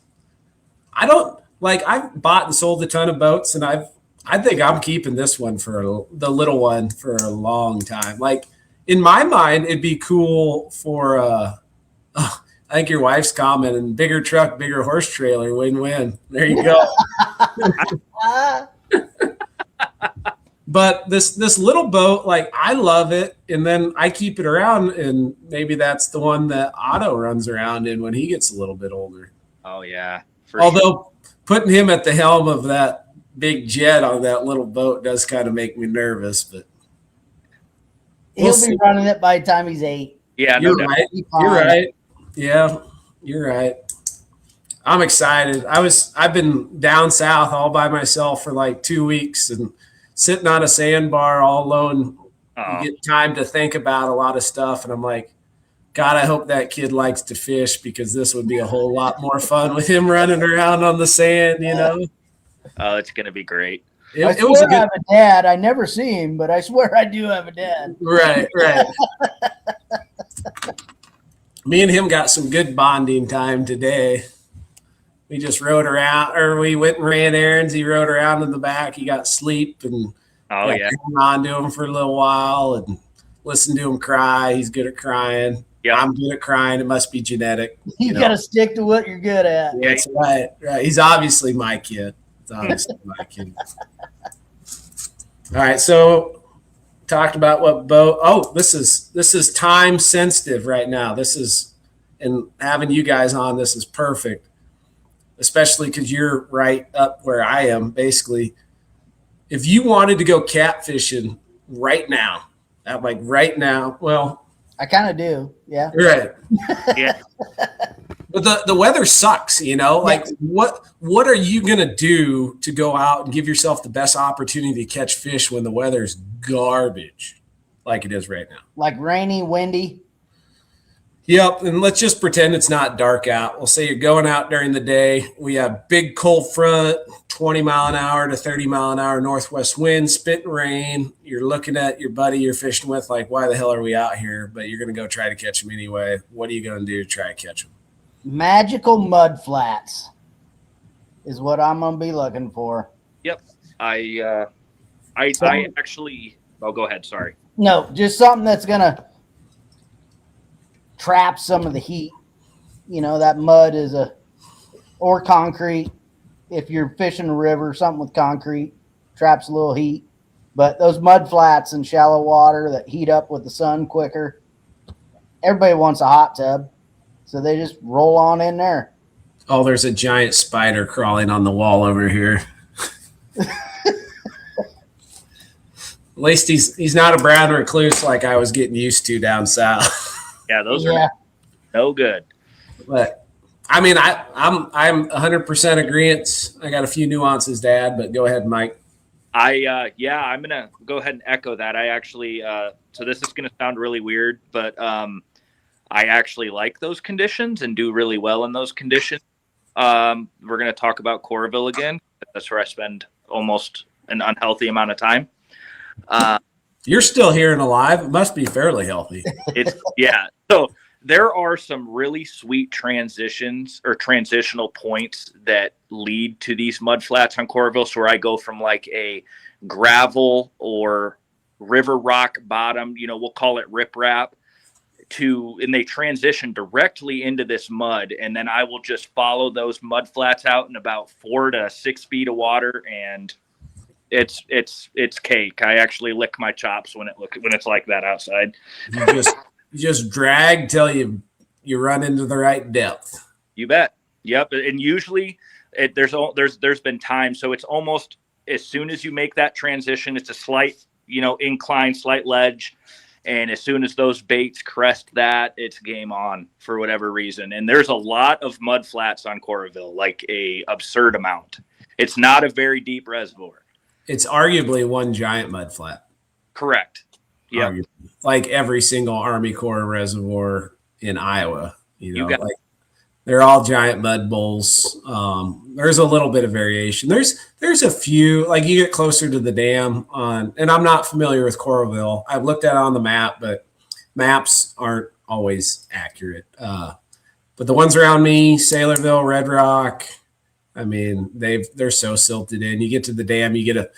I've bought and sold a ton of boats, and I think I'm keeping this one the little one for a long time. Like in my mind, it'd be cool for I think your wife's commenting, bigger truck, bigger horse trailer, win-win. There you go. But this little boat, like I love it, and then I keep it around, and maybe that's the one that Otto runs around in when he gets a little bit older. Oh yeah. Although putting him at the helm of that big jet on that little boat does kind of make me nervous, but he'll be running it by the time he's 8. Yeah, you're right. You're right. Yeah, you're right. I'm excited. I've been down south all by myself for like 2 weeks and sitting on a sandbar all alone. You get time to think about a lot of stuff. And I'm like, God, I hope that kid likes to fish because this would be a whole lot more fun with him running around on the sand, Oh, it's going to be great. I have a dad. I never see him, but I swear I do have a dad. Right. Me and him got some good bonding time today. We just rode around, or we went and ran errands. He rode around in the back. He got sleep and hung on to him for a little while and listened to him cry. He's good at crying. Yeah, I'm good at crying. It must be genetic. You got to stick to what you're good at. Yeah, that's right. He's obviously my kid. All right, so talked about what boat. Oh, this is time sensitive right now. And having you guys on this is perfect. Especially because you're right up where I am, basically. If you wanted to go catfishing right now, well, I kind of do, yeah. Right. Yeah. But the weather sucks, Like, what are you gonna do to go out and give yourself the best opportunity to catch fish when the weather's garbage, like it is right now? Like rainy, windy. Yep, and let's just pretend it's not dark out. We'll say you're going out during the day. We have big cold front, 20 mile an hour to 30 mile an hour northwest wind, spitting rain. You're looking at your buddy you're fishing with like, why the hell are we out here? But you're going to go try to catch him anyway. What are you going to do to try to catch him? Magical mud flats is what I'm going to be looking for. Yep. I actually – oh, go ahead. Sorry. No, just something that's going to – trap some of the heat. That mud or concrete. If you're fishing a river, something with concrete traps a little heat. But those mud flats in shallow water that heat up with the sun quicker, everybody wants a hot tub. So they just roll on in there. Oh, there's a giant spider crawling on the wall over here. At least he's not a brown recluse like I was getting used to down south. Yeah, those are no good. But I mean, I'm 100% agreement. I got a few nuances to add, but go ahead, Mike. I'm gonna go ahead and echo that. I actually so this is gonna sound really weird, but I actually like those conditions and do really well in those conditions. We're gonna talk about Coralville again. That's where I spend almost an unhealthy amount of time. You're still here and alive. It must be fairly healthy. So there are some really sweet transitions or transitional points that lead to these mud flats on Coralville. So where I go from like a gravel or river rock bottom, we'll call it riprap, and they transition directly into this mud. And then I will just follow those mud flats out in about 4 to 6 feet of water, and it's cake. I actually lick my chops when it's like that outside. You just drag till you run into the right depth. You bet. Yep. And usually there's been times. So it's almost as soon as you make that transition, it's a slight, incline, slight ledge. And as soon as those baits crest that, it's game on for whatever reason. And there's a lot of mud flats on Coralville, like a absurd amount. It's not a very deep reservoir. It's arguably one giant mud flat. Correct. Yeah. Like every single Army Corps reservoir in Iowa, they're all giant mud bowls. There's a little bit of variation. There's a few, like you get closer to the dam and I'm not familiar with Coralville. I've looked at it on the map, but maps aren't always accurate. But the ones around me, Saylorville, Red Rock, I mean, they're so silted in. You get to the dam, you get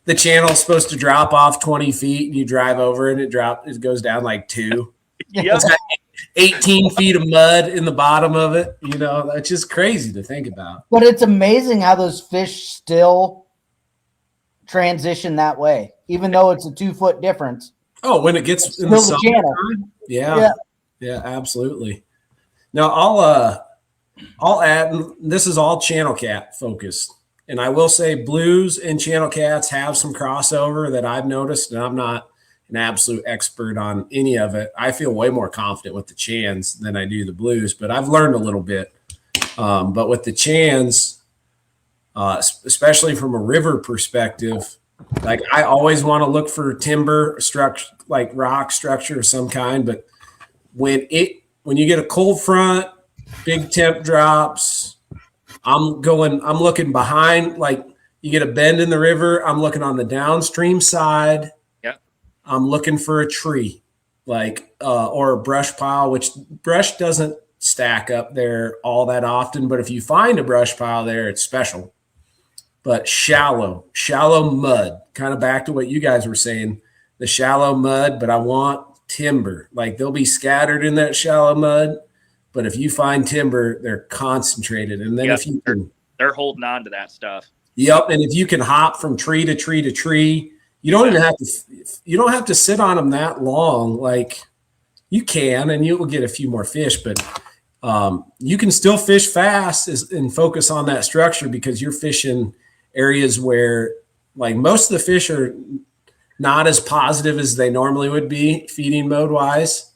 the channel's supposed to drop off 20 feet, and you drive over and it goes down like 2. Yeah. 18 feet of mud in the bottom of it. That's just crazy to think about. But it's amazing how those fish still transition that way, even though it's a 2-foot difference. Oh, when it gets in the channel. Yeah, absolutely. Now I'll add, this is all channel cat focused. And I will say blues and channel cats have some crossover that I've noticed, and I'm not an absolute expert on any of it. I feel way more confident with the chans than I do the blues, but I've learned a little bit. But with the chans, especially from a river perspective, like I always want to look for timber structure, like rock structure of some kind. But when you get a cold front, big temp drops, I'm looking behind, like you get a bend in the river. I'm looking on the downstream side. Yeah. I'm looking for a tree, or a brush pile, which brush doesn't stack up there all that often. But if you find a brush pile there, it's special. But shallow mud, kind of back to what you guys were saying, the shallow mud, but I want timber. Like they'll be scattered in that shallow mud. But if you find timber, they're concentrated. And then if you can, they're holding on to that stuff. Yep. And if you can hop from tree to tree to tree, you don't have to sit on them that long. Like you can, and you will get a few more fish, but you can still fish fast and focus on that structure because you're fishing areas where like most of the fish are not as positive as they normally would be feeding mode wise.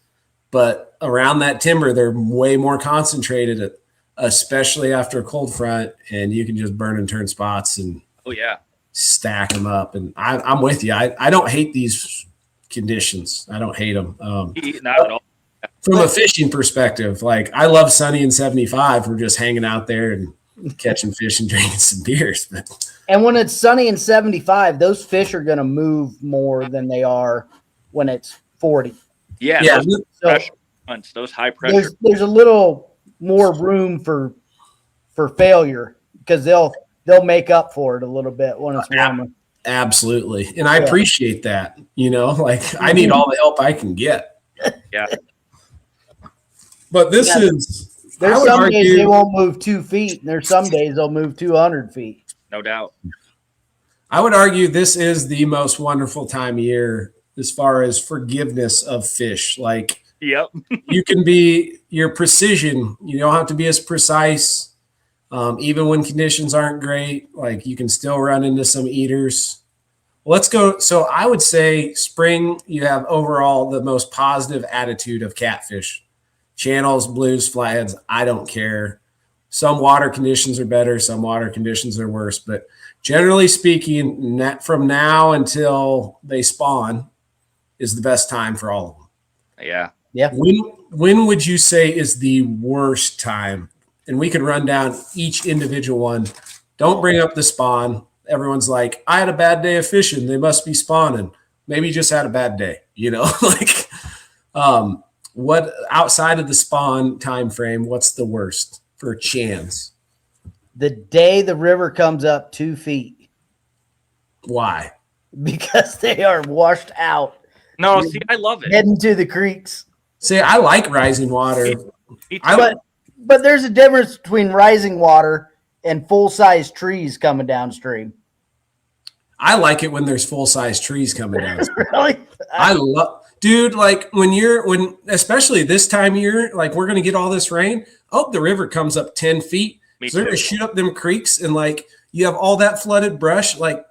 But around that timber, they're way more concentrated, especially after a cold front, and you can just burn and turn spots and stack them up. And I'm with you. I don't hate these conditions. I don't hate them. Not at all. From a fishing perspective, like I love sunny and 75. We're just hanging out there and catching fish and drinking some beers. And when it's sunny and 75, those fish are going to move more than they are when it's 40. Yeah. Those pressure runs, those high pressure. There's a little more room for failure because they'll make up for it a little bit when it's warmer. Absolutely. And I appreciate that. I need all the help I can get. Yeah. But there's some days they won't move 2 feet, and there's some days they'll move 200 feet. No doubt. I would argue this is the most wonderful time of year as far as forgiveness of fish. Like, yep. you can be your precision. You don't have to be as precise. Even when conditions aren't great, like you can still run into some eaters. Let's go. So I would say spring, you have overall the most positive attitude of catfish. Channels, blues, flatheads, I don't care. Some water conditions are better, some water conditions are worse. But generally speaking, from now until they spawn is the best time for all of them. Yeah. Yeah. When would you say is the worst time? And we can run down each individual one. Don't bring up the spawn. Everyone's like, I had a bad day of fishing. They must be spawning. Maybe you just had a bad day, like what outside of the spawn time frame, what's the worst for chans? The day the river comes up 2 feet. Why? Because they are washed out. No, see, I love it. Heading to the creeks. See, I like rising water. But there's a difference between rising water and full-size trees coming downstream. I like it when there's full-size trees coming down. Really? I love, dude, like when especially this time of year, like we're going to get all this rain. Oh, the river comes up 10 feet. So they're going to shoot up them creeks and like you have all that flooded brush. Like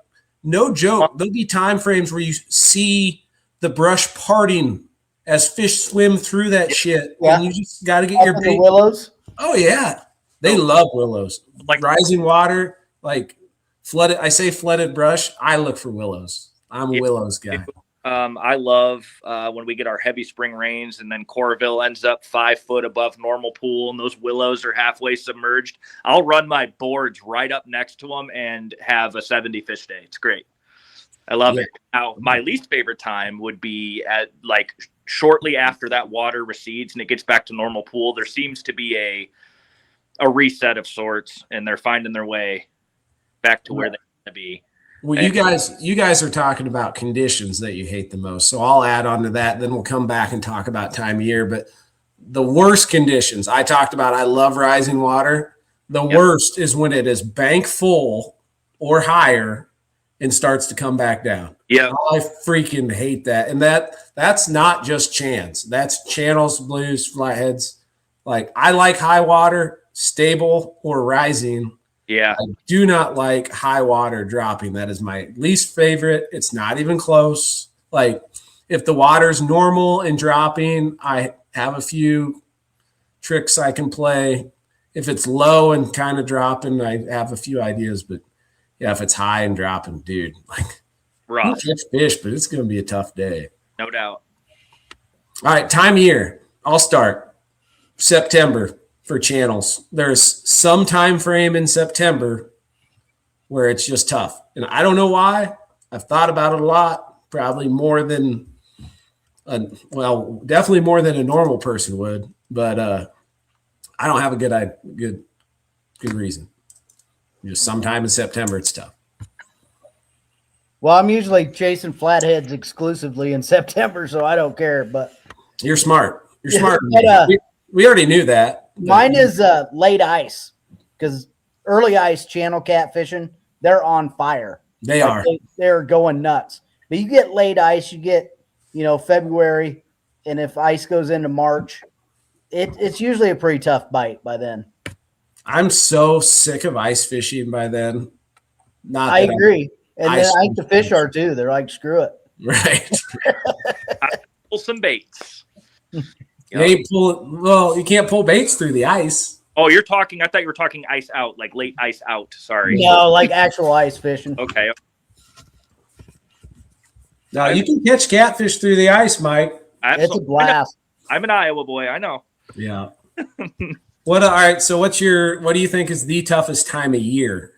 no joke. There'll be time frames where you see the brush parting as fish swim through that shit. Yeah. And you just got to get your bait. Willows. Oh yeah. They love willows. Like rising water, like flooded. I say flooded brush. I look for willows. I'm a willows guy. I love when we get our heavy spring rains and then Coralville ends up 5 foot above normal pool and those willows are halfway submerged. I'll run my boards right up next to them and have a 70 fish day. It's great. I love it. Now, my least favorite time would be at like shortly after that water recedes and it gets back to normal pool. There seems to be a reset of sorts and they're finding their way back to where they want to be. Well, you guys are talking about conditions that you hate the most. So I'll add on to that. Then we'll come back and talk about time of year. But the worst conditions I talked about, I love rising water. The worst is when it is bank full or higher and starts to come back down. Yeah. I freaking hate that. And that's not just chans. That's channels, blues, flatheads. Like I like high water, stable or rising. Yeah. I do not like high water dropping. That is my least favorite. It's not even close. Like if the water's normal and dropping, I have a few tricks I can play. If it's low and kind of dropping, I have a few ideas. But yeah, if it's high and dropping, dude, like rough. You catch fish, but it's going to be a tough day. No doubt. All right, time of year. I'll start. September. For channels, there's some time frame in September where it's just tough, and I don't know why. I've thought about it a lot, probably more than, definitely more than a normal person would. But I don't have a good reason. Just sometime in September, it's tough. Well, I'm usually chasing flatheads exclusively in September, so I don't care. But you're smart. You're smart. But, we already knew that. Mine is late ice because early ice channel catfishing, they're on fire. They are. They're going nuts. But you get late ice, you get, February, and if ice goes into March, it's usually a pretty tough bite by then. I'm so sick of ice fishing by then. I agree. And then I think the fish are too. They're like, screw it. Right. I pull some baits. You can't pull baits through the ice. Oh, I thought you were talking ice out, like late ice out. Sorry. No, like actual ice fishing. Okay. No, you can catch catfish through the ice, Mike. Absolutely. It's a blast. I'm an Iowa boy. I know. Yeah. All right. So what do you think is the toughest time of year?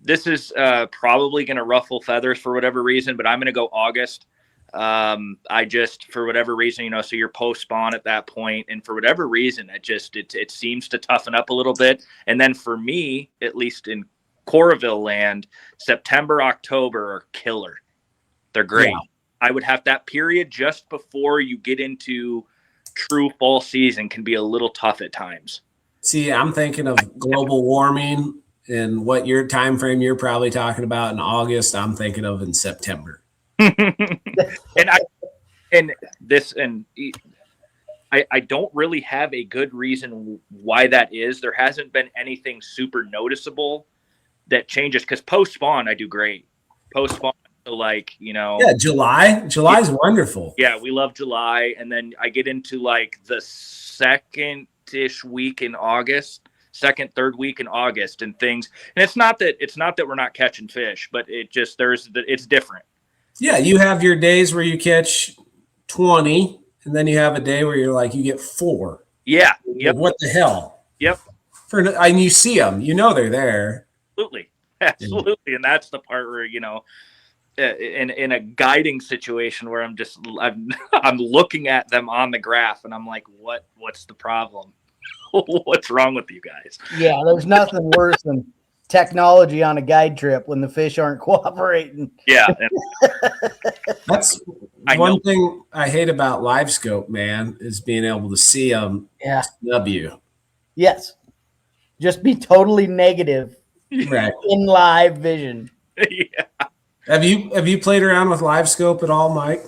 This is probably going to ruffle feathers for whatever reason, but I'm going to go August. I just, for whatever reason, so you're post spawn at that point, and for whatever reason, it seems to toughen up a little bit. And then for me, at least in Coralville land, September, October are killer. They're great. Yeah. I would have that period just before you get into true fall season can be a little tough at times. See, I'm thinking of global warming and what your time frame you're probably talking about in August. I'm thinking of in September. I don't really have a good reason why that is. There hasn't been anything super noticeable that changes, because post spawn I do great. Post spawn, so like, Yeah, July's wonderful. yeah, we love July, and then I get into like the second-ish week in August, second, third week in August, and things. And it's not that we're not catching fish, but it's different. Yeah, you have your days where you catch 20, and then you have a day where you're like, you get 4. Yeah. Yep. What the hell? Yep. And you see them, they're there. Absolutely. And that's the part where, in a guiding situation where I'm looking at them on the graph and I'm like, what's the problem? What's wrong with you guys? Yeah, there's nothing worse than technology on a guide trip when the fish aren't cooperating. Yeah. That's one thing I hate about live scope, man, is being able to see them snub you. Yes. Just be totally negative right. in live vision. Yeah. Have you played around with live scope at all, Mike?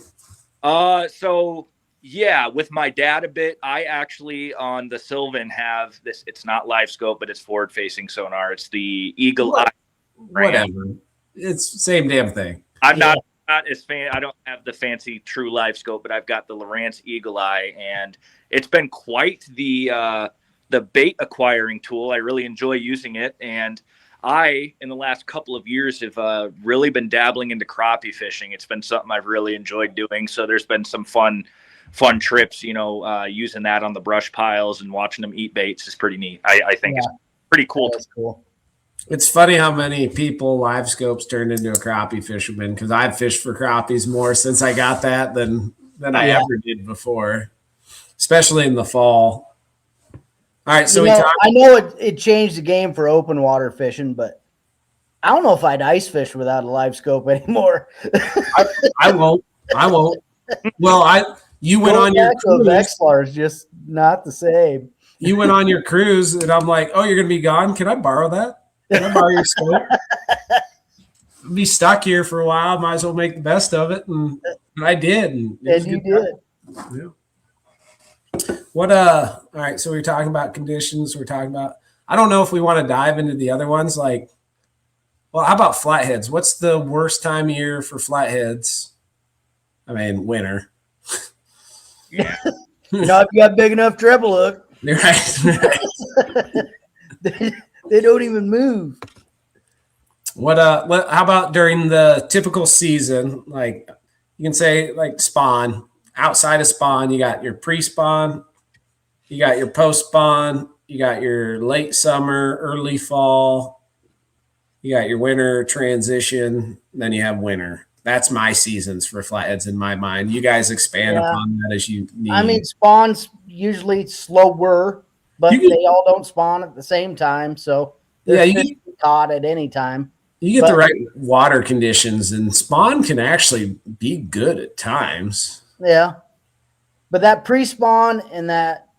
So yeah, with my dad a bit. I actually on the Sylvan have this. It's not live scope, but it's forward facing sonar. It's the Eagle Eye. Whatever. It's the same damn thing. I'm not as fan. I don't have the fancy true live scope, but I've got the Lowrance Eagle Eye, and it's been quite the bait acquiring tool. I really enjoy using it, and I, in the last couple of years, have really been dabbling into crappie fishing. It's been something I've really enjoyed doing. So there's been some fun trips, using that on the brush piles and watching them eat baits is pretty neat. I think it's pretty cool. That's cool. It's funny how many people live scopes turned into a crappie fisherman, because I've fished for crappies more since I got that than I ever did before, especially in the fall. All right, so I know it changed the game for open water fishing, but I don't know if I'd ice fish without a live scope anymore. I won't. Well, you went on your cruise. Vexilar is just not the same. You went on your cruise, and I'm like, oh, you're going to be gone? Can I borrow that? Can I borrow your scope? I'll be stuck here for a while. Might as well make the best of it. And I did. And you did. Yeah. All right, so we're talking about conditions. We're talking about, I don't know if we want to dive into the other ones. Like, well, how about flatheads? What's the worst time of year for flatheads? I mean, winter. Yeah. Not if you got big enough treble hook. Right. They don't even move. How about during the typical season? Like, you can say like spawn. Outside of spawn, you got your pre-spawn, you got your post-spawn, you got your late summer, early fall, you got your winter transition, then you have winter. That's my seasons for flatheads in my mind. You guys expand upon that as you need. I mean, spawn's usually slower, but they all don't spawn at the same time. So you get caught at any time. You get the right water conditions, and spawn can actually be good at times. Yeah. But that pre-spawn and that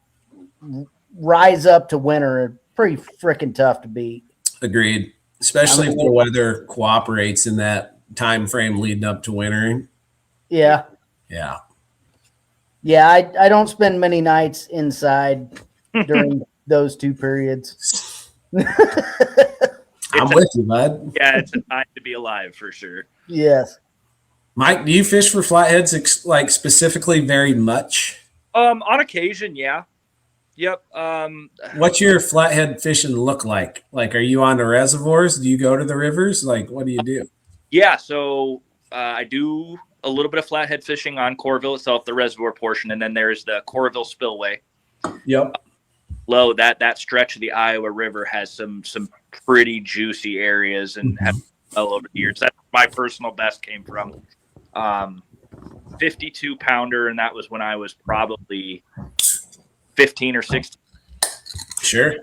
rise up to winter are pretty freaking tough to beat. Agreed. Especially if the weather cooperates in that time frame leading up to wintering. Yeah. Yeah. Yeah, I don't spend many nights inside during those two periods. I'm with you, bud. Yeah, it's a time to be alive for sure. Yes. Mike, do you fish for flatheads like specifically very much? On occasion, yeah. Yep. What's your flathead fishing look like? Like, are you on the reservoirs? Do you go to the rivers? Like, what do you do? Yeah, so I do a little bit of flathead fishing on Corville itself, the reservoir portion, and then there's the Corville Spillway. Yep. Low that stretch of the Iowa River has some pretty juicy areas and have well over the years. That's my personal best came from 52 pounder, and that was when I was probably 15 or 16. Sure.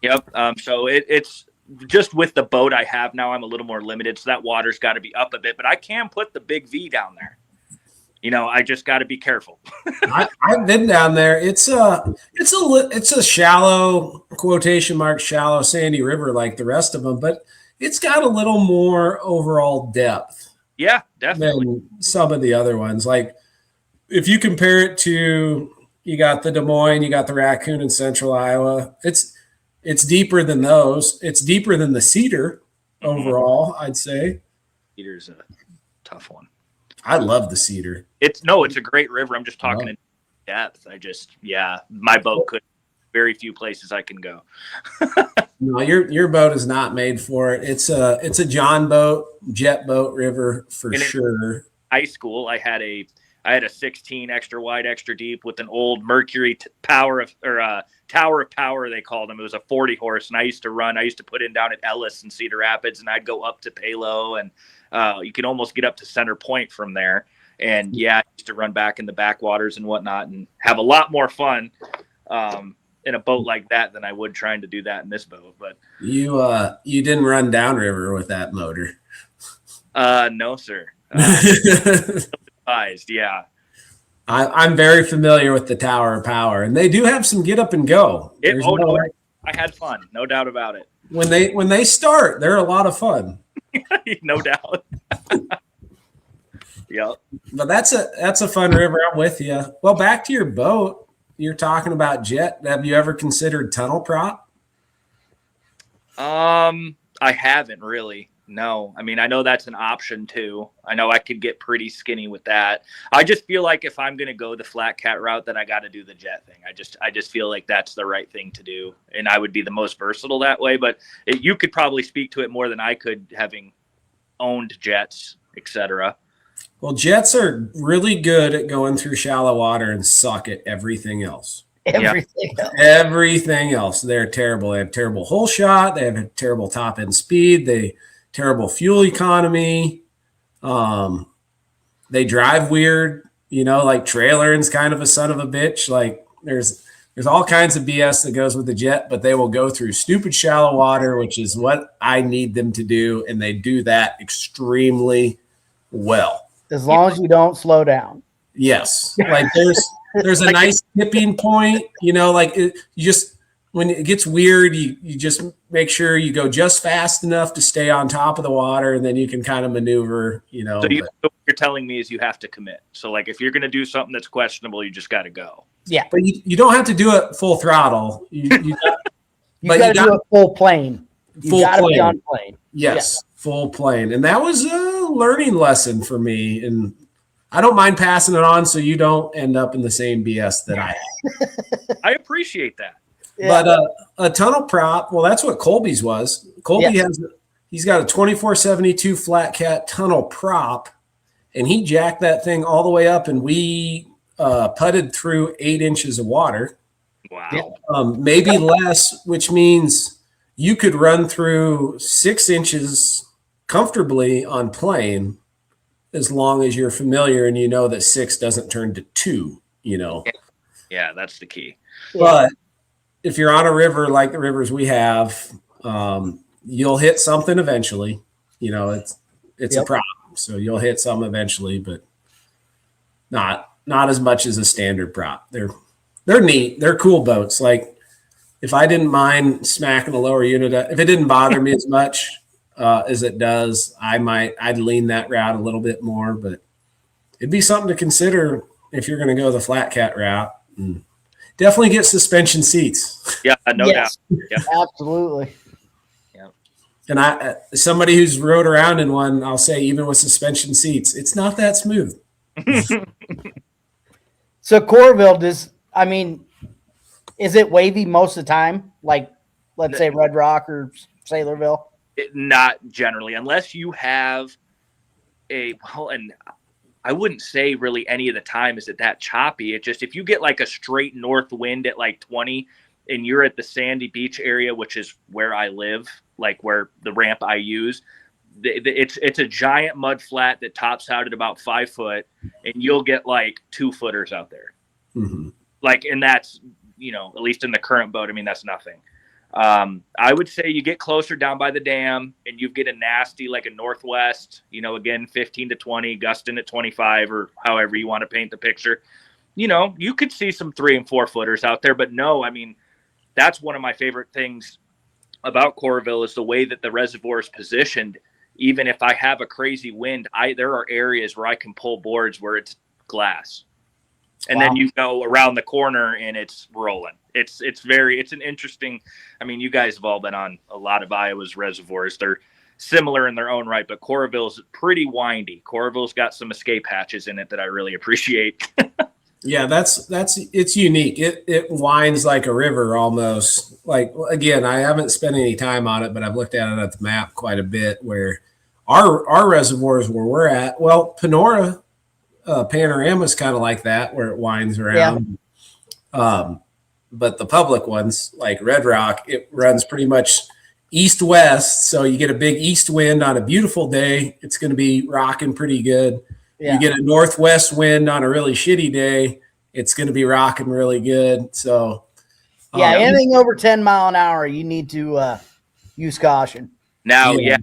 Yep. So it's just with the boat I have now, I'm a little more limited, so that water's got to be up a bit, but I can put the big V down there. I just got to be careful. I've been down there. It's a shallow, quotation mark, shallow sandy river like the rest of them, but it's got a little more overall depth. Yeah, definitely. Than some of the other ones. Like if you compare it to, You got the Des Moines, you got the Raccoon in Central Iowa. It's deeper than those. It's deeper than the Cedar overall, I'd say. Cedar's a tough one. I love the Cedar. It's a great river. I'm just talking in depth. My boat could very few places I can go. No, your boat is not made for it. It's a John boat, jet boat river for sure. High school, I had a 16 extra wide, extra deep with an old Mercury Tower of Power, they called them. It was a 40 horse, and I used to put in down at Ellis and Cedar Rapids, and I'd go up to Palo, and you can almost get up to Center Point from there. And I used to run back in the backwaters and whatnot, and have a lot more fun in a boat like that than I would trying to do that in this boat. But you didn't run downriver with that motor. No, sir. Yeah. I'm very familiar with the Tower of Power, and they do have some get up and go. I had fun, no doubt about it. When they start, they're a lot of fun. No doubt. Yep. But that's a fun river. I'm with you. Well, back to your boat. You're talking about jet. Have you ever considered tunnel prop? I haven't really. No. I mean, I know that's an option too. I know I could get pretty skinny with that. I just feel like if I'm going to go the flat cat route, then I got to do the jet thing. I just feel like that's the right thing to do. And I would be the most versatile that way, but you could probably speak to it more than I could, having owned jets, etc. Well, jets are really good at going through shallow water and suck at everything else. Everything else. They're terrible. They have terrible hole shot. They have a terrible top end speed. Terrible fuel economy. They drive weird. Like trailering's kind of a son of a bitch. Like there's all kinds of BS that goes with the jet, but they will go through stupid shallow water, which is what I need them to do, and they do that extremely well. As long as you don't slow down. Yes. Like there's a nice tipping point, when it gets weird, you just make sure you go just fast enough to stay on top of the water, and then you can kind of maneuver, So what you're telling me is you have to commit. So like if you're going to do something that's questionable, you just got to go. Yeah. But you don't have to do it full throttle. You got to do it full plane. You got to be on plane. Yes. Yeah. Full plane. And that was a learning lesson for me. And I don't mind passing it on so you don't end up in the same BS that I have. I appreciate that. Yeah. But a tunnel prop, well, that's what Colby's was. Colby he's got a 2472 flat cat tunnel prop, and he jacked that thing all the way up, and we putted through 8 inches of water. Wow. Maybe less, which means you could run through 6 inches comfortably on plane, as long as you're familiar and you know that 6 doesn't turn to 2, Yeah, that's the key. But if you're on a river like the rivers we have, you'll hit something eventually. It's a prop, so you'll hit some eventually, but not as much as a standard prop. They're neat. They're cool boats. Like if I didn't mind smacking the lower unit, if it didn't bother me as much as it does, I'd lean that route a little bit more, but it'd be something to consider if you're going to go the flat cat route. And definitely get suspension seats. Yeah, no doubt. Yeah. Absolutely. Yeah. And somebody who's rode around in one, I'll say, even with suspension seats, it's not that smooth. So Corville is it wavy most of the time? Like, let's say Red Rock or Sailorville? Not generally, unless you have and I wouldn't say really any of the time is it that choppy. It just, if you get like a straight north wind at like 20 and you're at the Sandy Beach area, which is where I live, like where the ramp I use, it's a giant mud flat that tops out at about 5 foot, and you'll get like 2 footers out there. Mm-hmm. Like, and that's, at least in the current boat, that's nothing. I would say you get closer down by the dam and you get a nasty, like a northwest, again, 15 to 20, gusting at 25, or however you want to paint the picture. You could see some 3 and 4 footers out there, but no, that's one of my favorite things about Corville is the way that the reservoir is positioned. Even if I have a crazy wind, there are areas where I can pull boards where it's glass. and then you go around the corner and it's rolling. It's an interesting. I mean, you guys have all been on a lot of Iowa's reservoirs. They're similar in their own right, but Coralville's pretty windy. Coralville's got some escape hatches in it that I really appreciate. Yeah, it's unique. It winds like a river almost. Like, again, I haven't spent any time on it, but I've looked at it at the map quite a bit. Where our reservoirs where we're at, well, Panora, Panorama is kind of like that, where it winds around. Yeah. But the public ones, like Red Rock, it runs pretty much east-west. So you get a big east wind on a beautiful day. It's going to be rocking pretty good. Yeah. You get a northwest wind on a really shitty day, it's going to be rocking really good. So, yeah, anything over 10 mile an hour, you need to use caution. Now, yeah.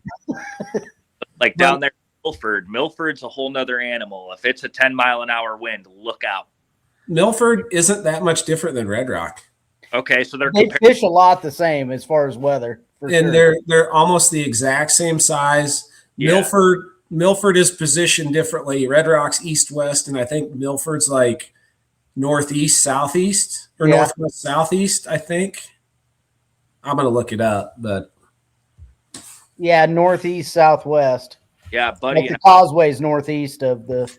Like down there in Milford's a whole nother animal. If it's a 10-mile-an-hour wind, look out. Milford isn't that much different than Red Rock. Okay, so they fish a lot the same as far as weather. And sure. They're almost the exact same size. Yeah. Milford is positioned differently. Red Rock's east-west, and I think Milford's like northeast-southeast or northwest-southeast, I think. I'm going to look it up, but. Yeah, northeast-southwest. Yeah, buddy. Like the causeway's northeast of the.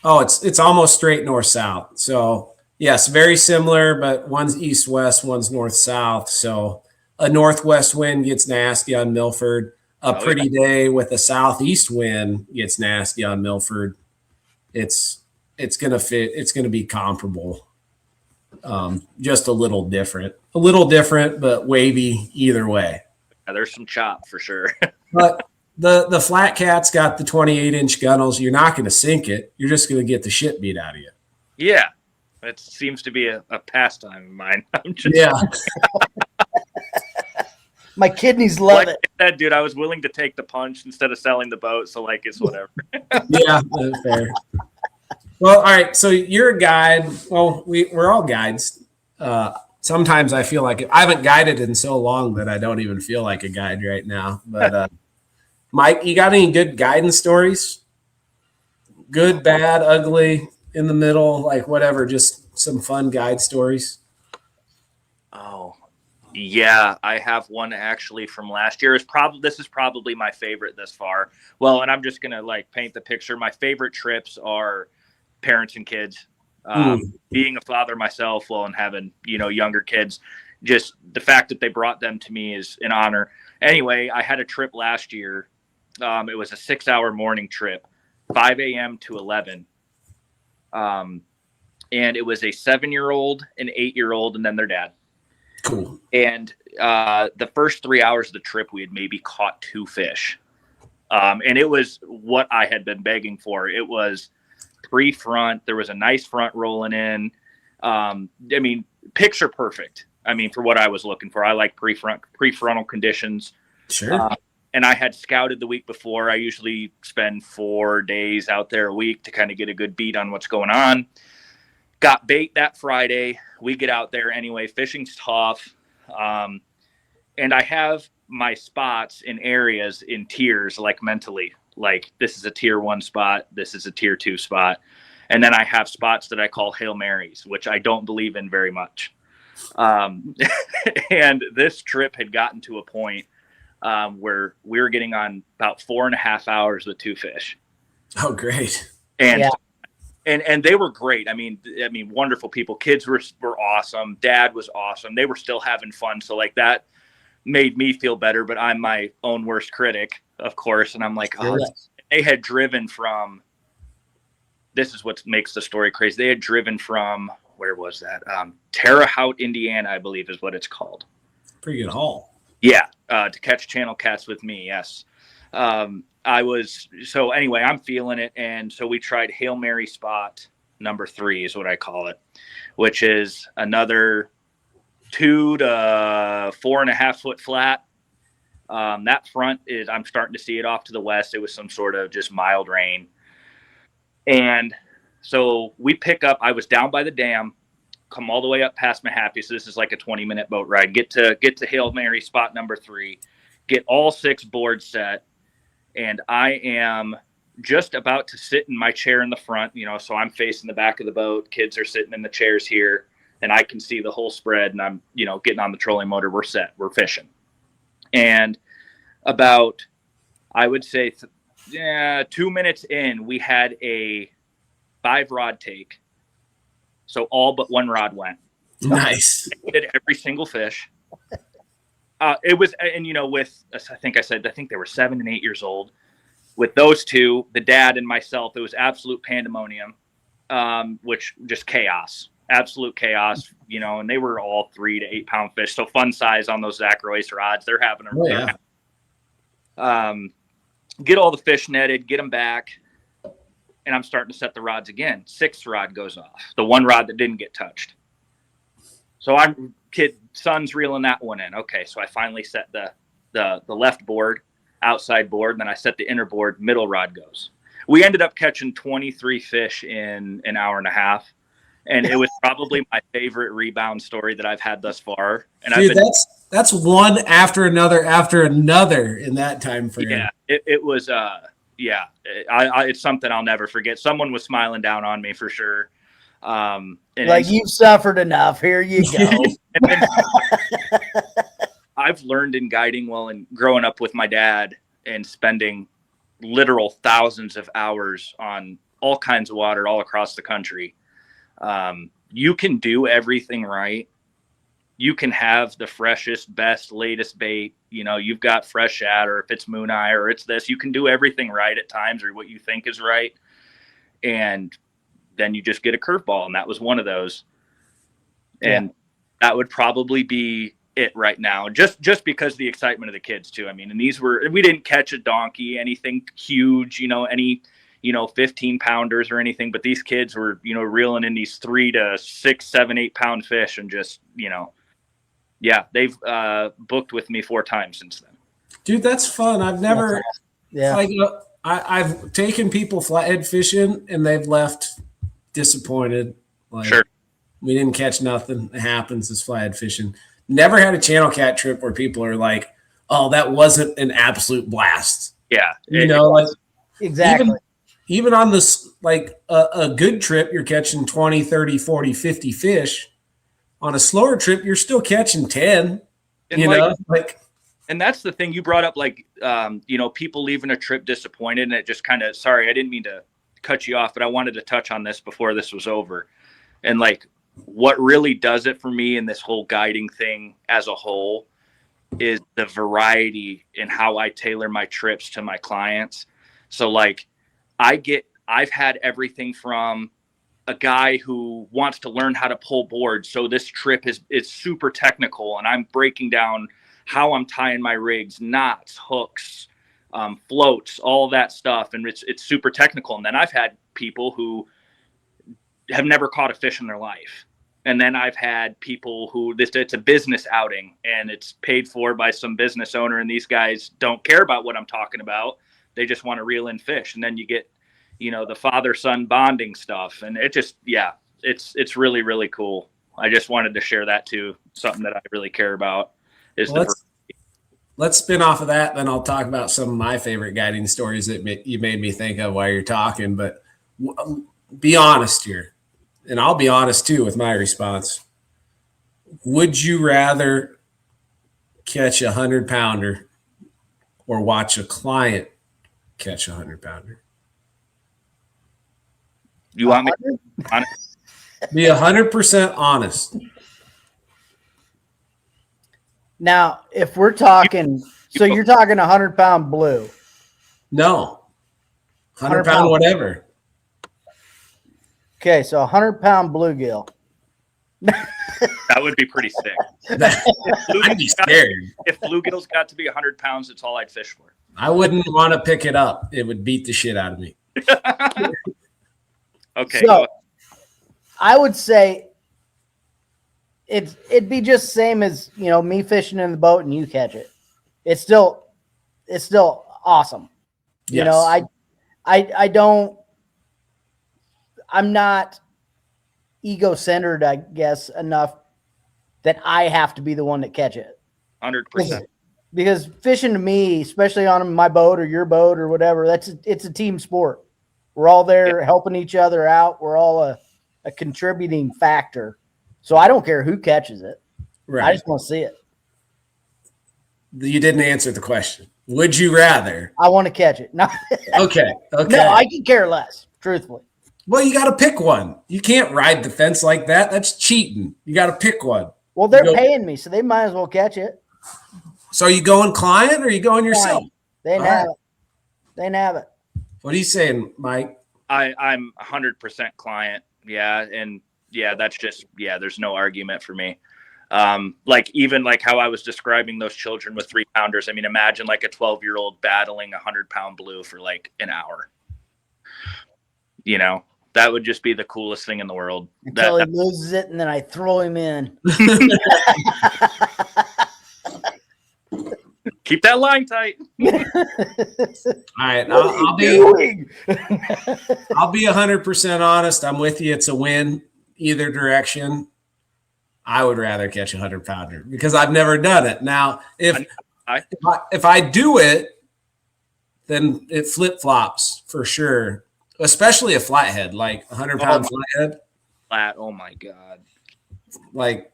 Oh, it's almost straight north-south. So, yes, very similar, but one's east-west, one's north-south. So, a northwest wind gets nasty on Milford. A pretty day with a southeast wind gets nasty on Milford. It's gonna fit. It's gonna be comparable, just a little different, but wavy either way. Yeah, there's some chop for sure. But the Flat Cat's got the 28-inch gunnels. You're not gonna sink it. You're just gonna get the shit beat out of you. Yeah, it seems to be a pastime of mine. Yeah. My kidneys love it. That dude, I was willing to take the punch instead of selling the boat, so like it's whatever. Yeah, that's fair. Well, all right. So you're a guide. Well, we're all guides. Sometimes I feel like I haven't guided in so long that I don't even feel like a guide right now. But Mike, you got any good guidance stories? Good, bad, ugly, in the middle, like whatever. Just some fun guide stories. Oh. Yeah, I have one actually from last year. This is probably my favorite thus far. Well, and I'm just gonna like paint the picture. My favorite trips are parents and kids. Being a father myself, and having younger kids, just the fact that they brought them to me is an honor. Anyway, I had a trip last year. It was a 6-hour morning trip, 5 a.m. to 11. And it was a 7-year-old, an 8-year-old, and then their dad. Cool. And the first 3 hours of the trip, we had maybe caught 2 fish. And it was what I had been begging for. It was pre-front. There was a nice front rolling in. I mean, picture perfect. I mean, for what I was looking for. I like prefrontal conditions. Sure. And I had scouted the week before. I usually spend 4 days out there a week to kind of get a good beat on what's going on. Got bait that Friday. We get out there anyway. Fishing's tough. And I have my spots in areas in tiers, like mentally. Like, this is a tier 1 spot. This is a tier 2 spot. And then I have spots that I call Hail Marys, which I don't believe in very much. And this trip had gotten to a point where we were getting on about 4.5 hours with 2 fish. Oh, great. And yeah. And they were great. I mean, wonderful people. Kids were awesome. Dad was awesome. They were still having fun. So like that made me feel better, but I'm my own worst critic, of course. And I'm like, they had driven from, this is what makes the story crazy. They had driven from, where was that? Terre Haute, Indiana, I believe is what it's called. Pretty good haul. Yeah. To catch channel cats with me. Yes. So anyway, I'm feeling it. And so we tried Hail Mary spot number 3 is what I call it, which is another 2 to 4.5 foot flat. That front is, I'm starting to see it off to the west. It was some sort of just mild rain. And so we pick up, I was down by the dam, come all the way up past Mahaffey. So this is like a 20-minute boat ride, get to Hail Mary spot number 3, get all 6 boards set. And I am just about to sit in my chair in the front, so I'm facing the back of the boat. Kids are sitting in the chairs here, and I can see the whole spread, and I'm, getting on the trolling motor. We're set. We're fishing. And about, I would say, 2 minutes in, we had a 5-rod take. So all but 1 rod went. Nice. I did every single fish. It was, and with, I think they were 7 and 8 years old. With those two, the dad and myself, it was absolute pandemonium, which just chaos, absolute chaos, and they were all 3 to 8 pound fish. So fun size on those Zach Royce rods. They're having them. Get all the fish netted, get them back. And I'm starting to set the rods again. 6th rod goes off, the 1 rod that didn't get touched. So son's reeling that one in. Okay, so I finally set the left board, outside board, and then I set the inner board, middle rod goes. We ended up catching 23 fish in an hour and a half, and it was probably my favorite rebound story that I've had thus far. And dude, that's one after another in that time frame. Yeah, it was. It's something I'll never forget. Someone was smiling down on me for sure. You've suffered enough. Here you go. I've learned in guiding and growing up with my dad and spending literal thousands of hours on all kinds of water all across the country. You can do everything right. You can have the freshest, best, latest bait. You've got fresh shad, or if it's moon eye, or it's this, you can do everything right at times, or what you think is right. And then you just get a curveball. And that was one of those. And that would probably be it right now. Just because of the excitement of the kids too. I mean, and we didn't catch a donkey, anything huge, any, 15 pounders or anything, but these kids were, reeling in these 3 to 6, 7, 8 pound fish, and just, they've booked with me 4 times since then. Dude, that's fun. I've never, I've taken people flathead fishing and they've left disappointed. Sure. We didn't catch nothing. It happens. It's flathead fishing. Never had a channel cat trip where people are like, oh, that wasn't an absolute blast. Yeah. Exactly. Even on this, a good trip, you're catching 20, 30, 40, 50 fish. On a slower trip, you're still catching 10, and that's the thing you brought up, people leaving a trip disappointed, and it just kind of, sorry, I didn't mean to cut you off, but I wanted to touch on this before this was over. And what really does it for me in this whole guiding thing as a whole is the variety in how I tailor my trips to my clients. So I've had everything from a guy who wants to learn how to pull boards. So this trip is super technical, and I'm breaking down how I'm tying my rigs, knots, hooks, floats, all that stuff. And it's super technical. And then I've had people who have never caught a fish in their life. And then I've had people who it's a business outing and it's paid for by some business owner. And these guys don't care about what I'm talking about. They just want to reel in fish. And then you get, the father-son bonding stuff. And it just, it's really, really cool. I just wanted to share that too. Something that I really care about is let's spin off of that. Then I'll talk about some of my favorite guiding stories that you made me think of while you're talking, but be honest here. And I'll be honest too with my response. Would you rather catch 100-pounder or watch a client catch 100-pounder? You want me to be 100% honest? Now, if we're talking, so you're talking 100-pound blue? No, 100-pound whatever. Okay, so 100-pound bluegill. That would be pretty sick. I'd be scared. If bluegill's got to be 100 pounds, it's all I'd fish for. I wouldn't want to pick it up. It would beat the shit out of me. Okay. So I would say it'd be just same as, me fishing in the boat and you catch it. It's still awesome. Yes. I'm not ego-centered, I guess, enough that I have to be the one that catch it. 100%. because fishing to me, especially on my boat or your boat or whatever, it's a team sport. We're all there helping each other out. We're all a contributing factor. So I don't care who catches it. Right. I just want to see it. You didn't answer the question. Would you rather? I want to catch it. No. Okay. No, I can care less, truthfully. Well, you got to pick one. You can't ride the fence like that. That's cheating. You got to pick one. Well, they're paying me, so they might as well catch it. So are you going client or are you going yourself? They didn't have it. They didn't have it. What are you saying, Mike? I'm 100% client. Yeah. And yeah, that's just, there's no argument for me. Like even like how I was describing those children with 3-pounders. I mean, imagine like a 12-year-old battling 100-pound blue for like an hour. You know, that would just be the coolest thing in the world. Until he loses it, and then I throw him in. Keep that line tight. All right, I'll be 100% honest. I'm with you. It's a win either direction. I would rather catch a 100-pounder because I've never done it. Now, if I do it, then it flip flops for sure. Especially a flathead, like 100-pound flathead. Flat. Oh my god! Like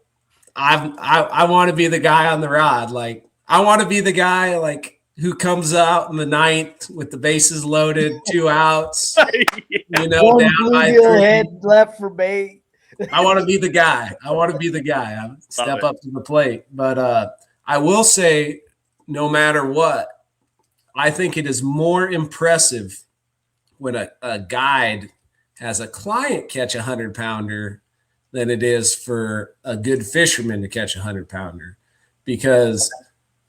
I want to be the guy on the rod. Like I want to be the guy like who comes out in the ninth with the bases loaded, 2 outs. You know, one down by 3. head left for bait. I want to be the guy. I step up to the plate. But I will say, no matter what, I think it is more impressive when a guide has a client catch a 100-pounder than it is for a good fisherman to catch a 100-pounder, because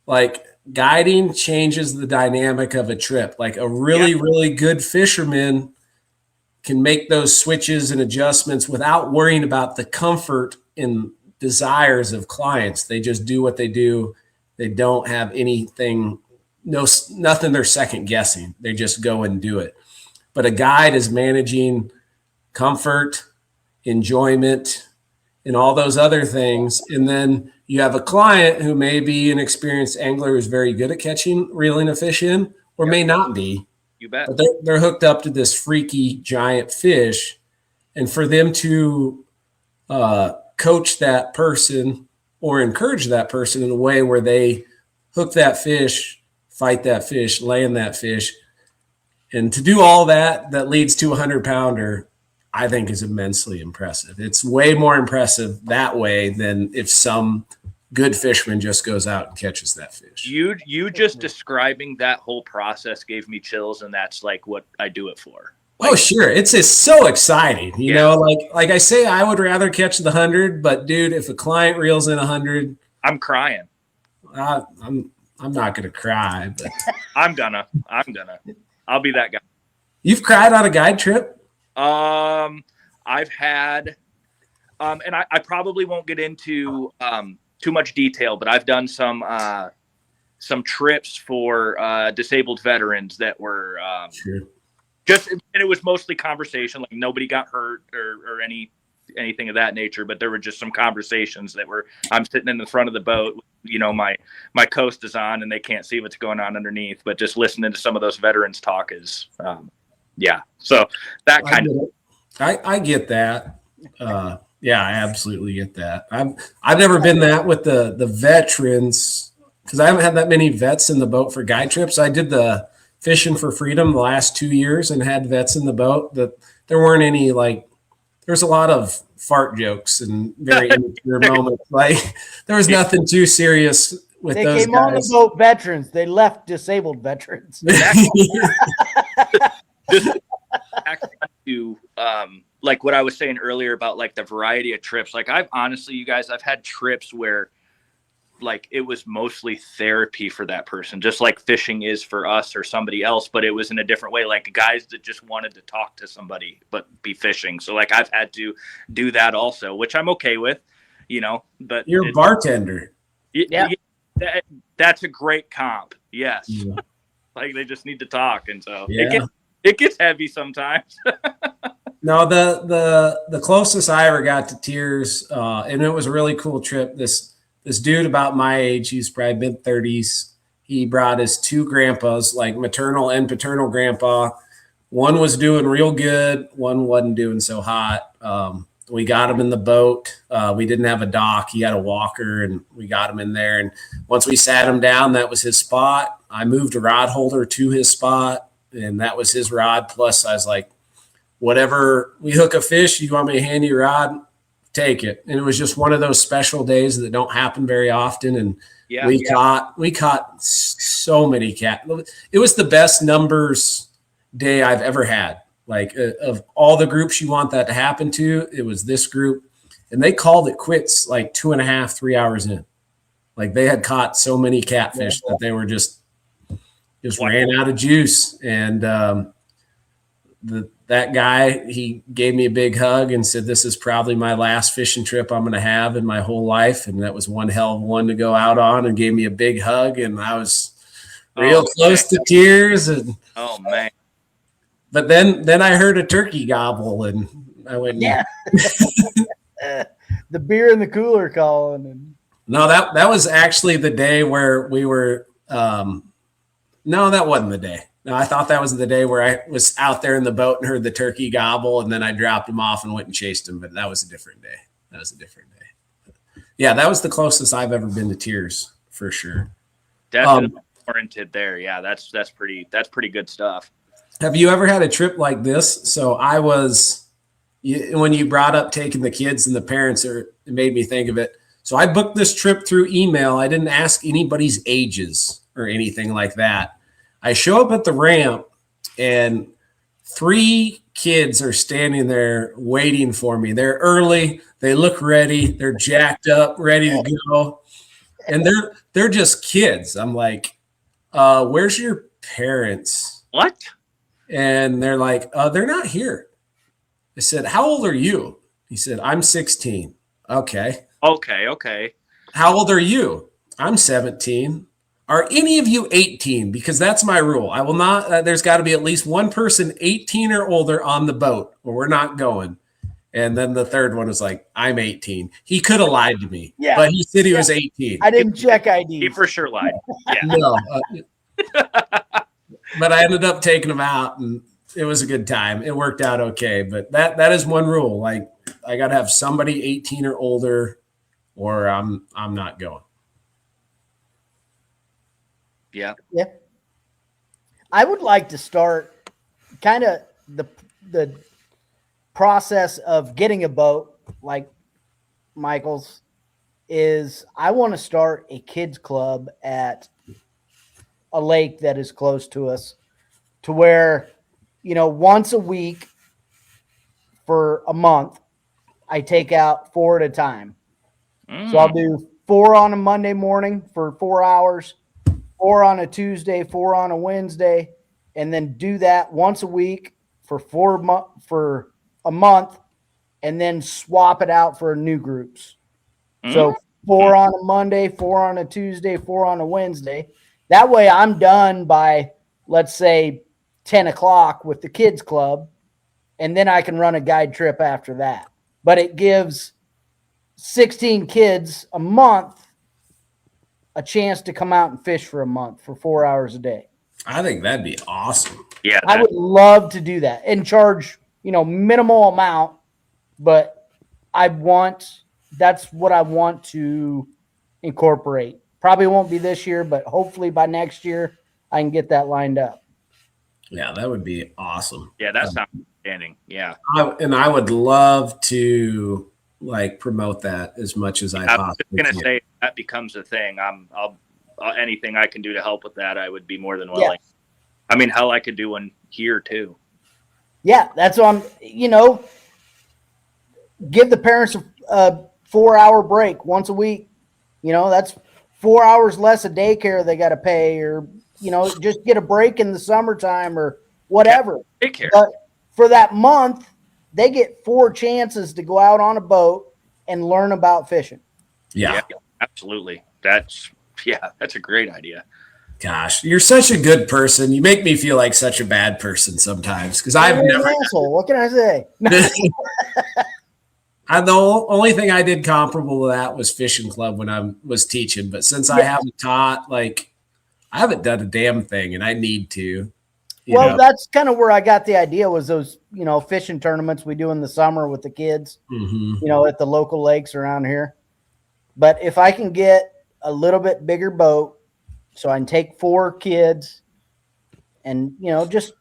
like guiding changes the dynamic of a trip. Like a really good fisherman can make those switches and adjustments without worrying about the comfort and desires of clients. They just do what they do. They don't have nothing they're second guessing. They just go and do it. But a guide is managing comfort, enjoyment, and all those other things. And then you have a client who may be an experienced angler who's very good at reeling a fish in, or may not be. You bet. But they're hooked up to this freaky giant fish. And for them to coach that person or encourage that person in a way where they hook that fish, fight that fish, land that fish, and to do all that leads to a 100-pounder, I think is immensely impressive. It's way more impressive that way than if some good fisherman just goes out and catches that fish. You just describing that whole process gave me chills, and that's like what I do it for. Like, oh, sure. It's just so exciting. You know, like I say, I would rather catch the 100, but dude, if a client reels in 100, I'm crying. I'm not going to cry, but I'm gonna. I'll be that guy. You've cried on a guide trip? I've had, and I probably won't get into too much detail, but I've done some trips for disabled veterans that were sure. Just, and it was mostly conversation. Like nobody got hurt or anything of that nature, but there were just some conversations that were. I'm sitting in the front of the boat. You know, my coast is on and they can't see what's going on underneath, but just listening to some of those veterans talk is, so that kind of. I get that. Yeah, I absolutely get that. I've never been that with the veterans because I haven't had that many vets in the boat for guide trips. I did the Fishing for Freedom the last 2 years and had vets in the boat. That there weren't any there's a lot of fart jokes and very immature moments. Like there was nothing too serious with those guys. They came on the boat veterans. They left disabled veterans. Just back to like what I was saying earlier about like the variety of trips. Like I've had trips where like it was mostly therapy for that person, just like fishing is for us or somebody else, but it was in a different way. Like guys that just wanted to talk to somebody but be fishing. So like I've had to do that also, which I'm okay with, you know. But you're a bartender. Yeah, that's a great comp. Yes, yeah. Like they just need to talk, and so it gets heavy sometimes. No, the closest I ever got to tears, and it was a really cool trip. This dude about my age, he's probably mid-30s, he brought his two grandpas, like maternal and paternal grandpa. One was doing real good. One wasn't doing so hot. We got him in the boat. We didn't have a dock. He had a walker, and we got him in there. And once we sat him down, that was his spot. I moved a rod holder to his spot, and that was his rod. Plus, I was like, whatever, we hook a fish, you want me to hand you a rod, take it. And it was just one of those special days that don't happen very often. And we caught so many cat. It was the best numbers day I've ever had. Like of all the groups you want that to happen to, it was this group, and they called it quits like 2.5, 3 hours in. Like they had caught so many catfish that they were just ran out of juice. And that guy, he gave me a big hug and said, "This is probably my last fishing trip I'm going to have in my whole life." And that was one hell of one to go out on, and gave me a big hug. And I was real close to tears. And oh man. But then I heard a turkey gobble, and I went, yeah. The beer in the cooler calling. And no, that was actually the day where we were. No, that wasn't the day. No, I thought that was the day where I was out there in the boat and heard the turkey gobble, and then I dropped him off and went and chased him. But that was a different day. Yeah, that was the closest I've ever been to tears, for sure. Definitely warranted there. Yeah, that's pretty good stuff. Have you ever had a trip like this? So I was, when you brought up taking the kids and the parents, it made me think of it. So I booked this trip through email. I didn't ask anybody's ages or anything like that. I show up at the ramp, and 3 kids are standing there waiting for me. They're early. They look ready. They're jacked up, ready to go. And they're just kids. I'm like, where's your parents? What? And they're like, they're not here. I said, how old are you? He said, I'm 16. Okay. How old are you? I'm 17. Are any of you 18? Because that's my rule. I will not, there's got to be at least one person 18 or older on the boat, or we're not going. And then the third one was like, I'm 18. He could have lied to me, but he said he was 18. I didn't check ID. He for sure lied. Yeah. No. But I ended up taking him out, and it was a good time. It worked out okay. But that is one rule. Like, I got to have somebody 18 or older, or I'm not going. Yeah. Yeah. I would like to start kind of the process of getting a boat like Michael's is I want to start a kids club at a lake that is close to us, to where, once a week for a month, I take out 4 at a time. So I'll do 4 on a Monday morning for 4 hours, 4 on a Tuesday, 4 on a Wednesday, and then do that once a week for for a month, and then swap it out for new groups. So 4 on a Monday, 4 on a Tuesday, 4 on a Wednesday. That way I'm done by, let's say, 10 o'clock with the kids club, and then I can run a guide trip after that. But it gives 16 kids a month a chance to come out and fish for a month for 4 hours a day. I think that'd be awesome. Yeah. I would love to do that and charge, minimal amount, but that's what I want to incorporate. Probably won't be this year, but hopefully by next year I can get that lined up. Yeah, that would be awesome. Yeah, that sounds outstanding. Yeah. I would love to promote that as much as I possibly can. I was going to say that becomes a thing. I'll anything I can do to help with that, I would be more than willing. Yeah. I mean, hell, I could do one here too. Yeah, that's on, give the parents a 4-hour break once a week. That's 4 hours less of daycare they got to pay, or, just get a break in the summertime or whatever. Daycare. But for that month, they get 4 chances to go out on a boat and learn about fishing. Yeah, absolutely. That's a great idea. Gosh, you're such a good person. You make me feel like such a bad person sometimes, because I've never. An asshole. What can I say? The only thing I did comparable to that was fishing club when I was teaching. But since I haven't taught, I I haven't done a damn thing, and I need to. Well, that's kind of where I got the idea, was those, fishing tournaments we do in the summer with the kids, at the local lakes around here. But if I can get a little bit bigger boat, so I can take 4 kids and, just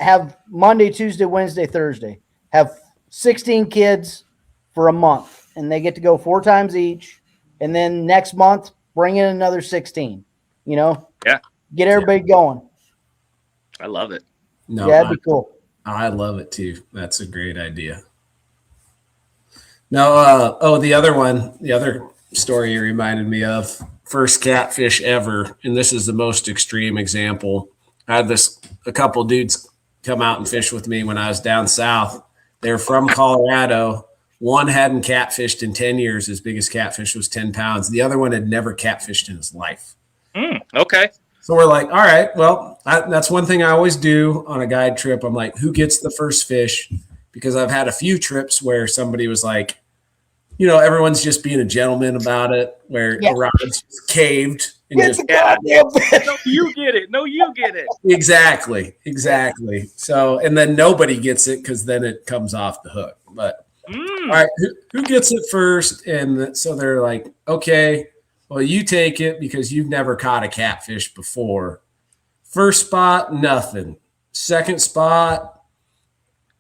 have Monday, Tuesday, Wednesday, Thursday, have 16 kids for a month, and they get to go 4 times each. And then next month, bring in another 16, Yeah. Get everybody going. I love it. No, yeah, that'd be cool. I love it too. That's a great idea. No, the other story you reminded me of, first catfish ever, and this is the most extreme example. I had a couple dudes come out and fish with me when I was down south. They're from Colorado. One hadn't catfished in 10 years. His biggest catfish was 10 pounds. The other one had never catfished in his life. Okay. So we're like, all right, well, that's one thing I always do on a guide trip. I'm like, who gets the first fish? Because I've had a few trips where somebody was like, everyone's just being a gentleman about it, where a rod's just caved. And just, no, you get it. No, you get it. Exactly. So, and then nobody gets it because then it comes off the hook. But all right, who gets it first? And so they're like, okay, well, you take it because you've never caught a catfish before. First spot, nothing. Second spot,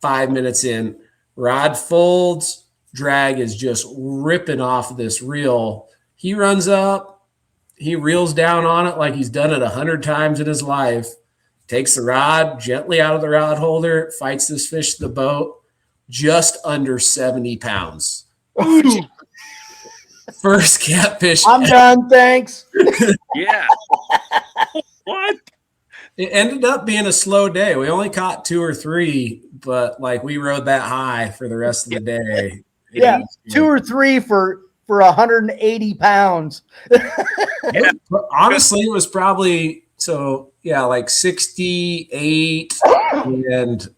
5 minutes in, rod folds, drag is just ripping off this reel. He runs up, he reels down on it like he's done it 100 times in his life, takes the rod gently out of the rod holder, fights this fish to the boat, just under 70 pounds. First catfish. I'm done, thanks. Yeah. What? It ended up being a slow day. We only caught 2 or 3, but we rode that high for the rest of the day. Yeah, 2 or 3 for 180 pounds. Yeah. Honestly, it was probably 68 and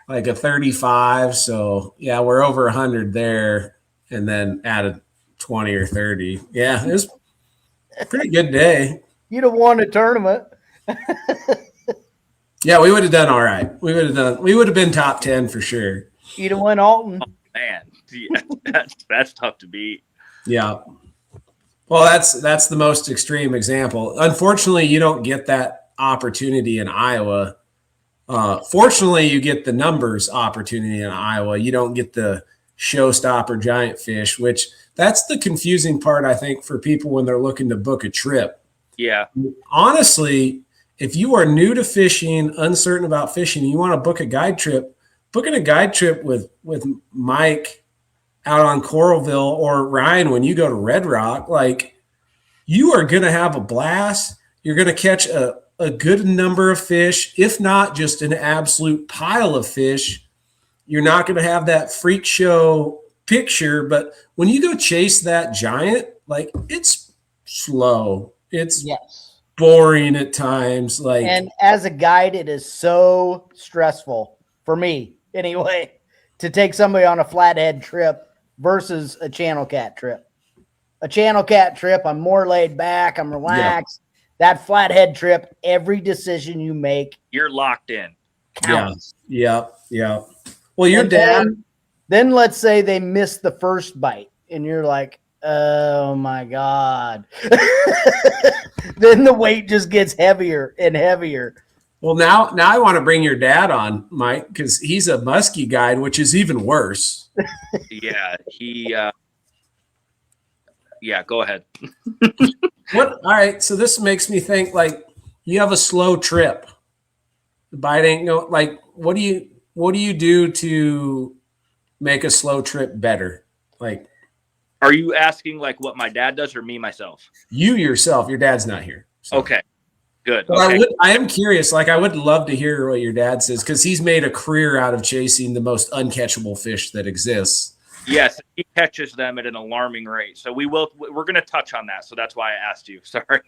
a 35. So yeah, we're over 100 there, and then added 20 or 30. Yeah, it was a pretty good day. You'd have won a tournament. Yeah, we would have done all right. We would have been top 10 for sure. You'd have won Alton. Oh, man, yeah, that's tough to beat. Yeah. Well, that's the most extreme example. Unfortunately, you don't get that opportunity in Iowa. Fortunately, you get the numbers opportunity in Iowa. You don't get the showstopper giant fish, which that's the confusing part, I think, for people when they're looking to book a trip. Yeah. Honestly, if you are new to fishing, uncertain about fishing, you want to book a guide trip, booking a guide trip with Mike out on Coralville or Ryan when you go to Red Rock, you are going to have a blast. You're going to catch a good number of fish, if not just an absolute pile of fish. You're not going to have that freak show picture, but when you go chase that giant, it's slow. It's boring at times. And as a guide, it is so stressful for me anyway to take somebody on a flathead trip versus a channel cat trip. A channel cat trip, I'm more laid back, I'm relaxed. That flathead trip, every decision you make, you're locked in. Counts. Yeah. Well, your dad. Then let's say they miss the first bite, and you're like, oh my God. Then the weight just gets heavier and heavier. Well, now I want to bring your dad on, Mike, because he's a muskie guide, which is even worse. Yeah, yeah, go ahead. All right, so this makes me think you have a slow trip. The bite ain't no what do you do to make a slow trip better? Are you asking what my dad does or me myself? You yourself, your dad's not here. So. Okay. Good. But okay. I am curious. I would love to hear what your dad says, because he's made a career out of chasing the most uncatchable fish that exists. Yes, he catches them at an alarming rate. So we're going to touch on that. So that's why I asked you. Sorry.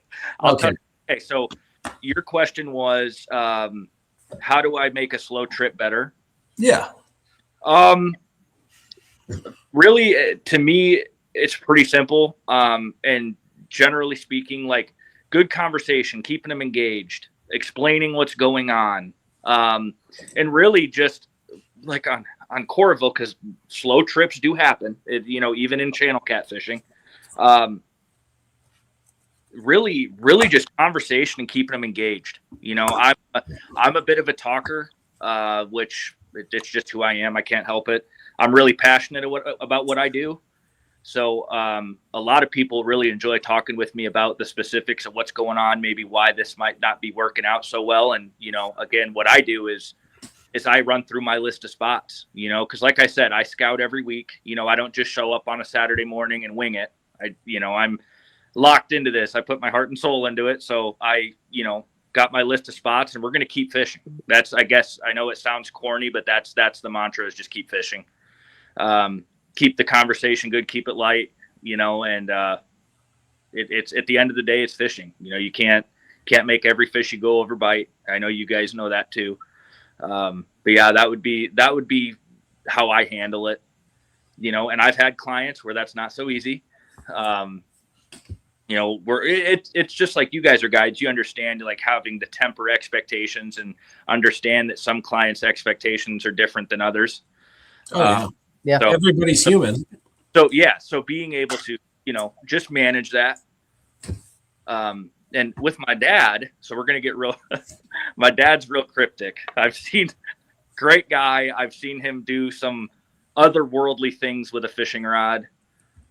Okay. Okay. So your question was, how do I make a slow trip better? Yeah. Really, to me, it's pretty simple. And generally speaking, good conversation, keeping them engaged, explaining what's going on. And really just like on Coralville, because slow trips do happen, even in channel catfishing. Really just conversation and keeping them engaged. I'm a bit of a talker, which it's just who I am. I can't help it. I'm really passionate about what I do. So a lot of people really enjoy talking with me about the specifics of what's going on, maybe why this might not be working out so well. And, again, what I do is I run through my list of spots, because like I said, I scout every week. I don't just show up on a Saturday morning and wing it. I'm locked into this. I put my heart and soul into it. So I, got my list of spots, and we're going to keep fishing. That's, I guess, I know it sounds corny, but that's the mantra, is just keep fishing. Keep the conversation good, keep it light, and it's at the end of the day, it's fishing. You can't make every fish you go over bite. I know you guys know that too. But yeah, that would be how I handle it, and I've had clients where that's not so easy. It's just like you guys are guides. You understand, like, having to temper expectations and understand that some clients' expectations are different than others. Yeah. So, everybody's human. So being able to, just manage that. And with my dad, so we're going to get real, my dad's real cryptic. Great guy. I've seen him do some otherworldly things with a fishing rod.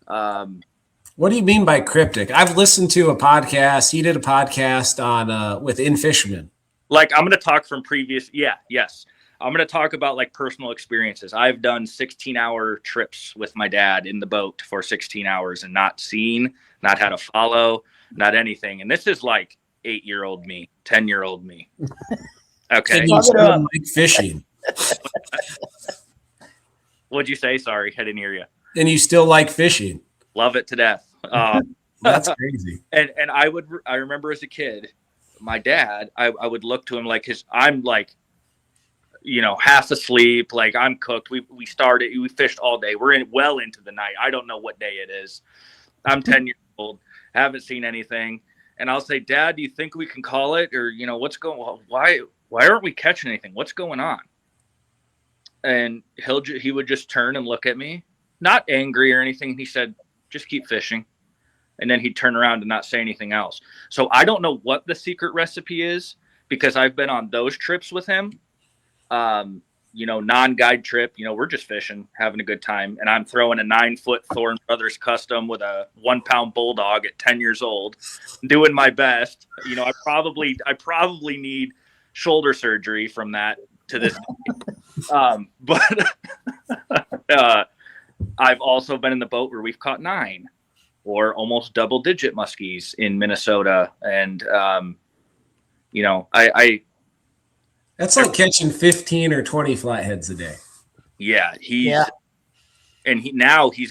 What do you mean by cryptic? I've listened to a podcast. He did a podcast on with In Fisherman. Like, I'm going to talk from previous. Yes. I'm going to talk about like personal experiences. I've done 16-hour trips with my dad in the boat for 16 hours and not seen, not had a follow, not anything. And this is like 8-year-old me, 10-year-old me. Okay. And you still like fishing. What'd you say? Sorry, I didn't hear you. And you still like fishing. Love it to death. That's crazy. And I remember as a kid, my dad, I would look to him like I'm like, half asleep, like I'm cooked. We fished all day. We're well into the night. I don't know what day it is. I'm 10 years old, haven't seen anything. And I'll say, Dad, do you think we can call it? Or, what's going on? Why aren't we catching anything? What's going on? And he would just turn and look at me, not angry or anything. He said, just keep fishing. And then he'd turn around and not say anything else. So I don't know what the secret recipe is, because I've been on those trips with him. Non-guide trip, we're just fishing, having a good time. And I'm throwing a 9-foot Thorne Brothers custom with a 1-pound bulldog at 10 years old, doing my best. I probably need shoulder surgery from that to this day. But I've also been in the boat where we've caught 9 or almost double-digit muskies in Minnesota. And, that's like catching 15 or 20 flatheads a day. Yeah, he's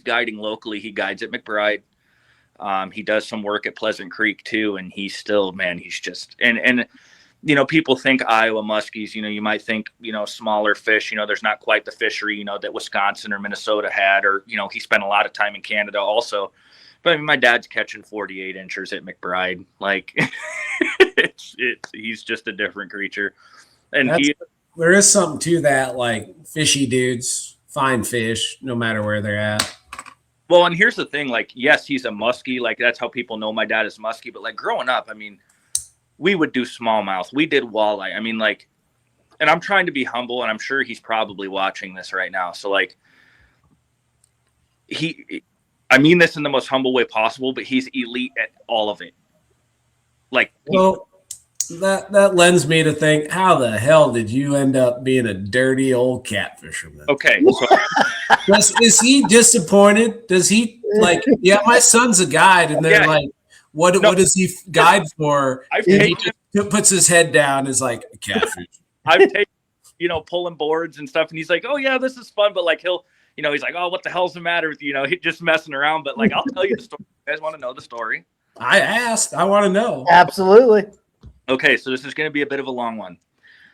guiding locally. He guides at McBride. He does some work at Pleasant Creek too, and he's still, man, he's just and people think Iowa muskies. You might think smaller fish. There's not quite the fishery that Wisconsin or Minnesota had, or he spent a lot of time in Canada also. But I mean, my dad's catching 48 inchers at McBride. Like, he's just a different creature. And there is something to that, like fishy dudes find fish no matter where they're at. Well, and here's the thing, like, yes, he's a muskie. Like, that's how people know my dad is muskie. But like growing up, I mean, we would do smallmouth. We did walleye. I mean, like, and I'm trying to be humble, and I'm sure he's probably watching this right now. So like, I mean this in the most humble way possible, but he's elite at all of it. Like, well, that lends me to think, how the hell did you end up being a dirty old catfisherman? Okay. So, is he disappointed? Does he like, yeah, my son's a guide, and then like, what does he guide for? He just puts his head down, is like a catfish. I've taken, pulling boards and stuff, and he's like, oh yeah, this is fun, but like he's like, oh, what the hell's the matter with you? He's just messing around. But like, I'll tell you the story. You guys want to know the story? I asked. I want to know. Absolutely. Okay, so this is going to be a bit of a long one.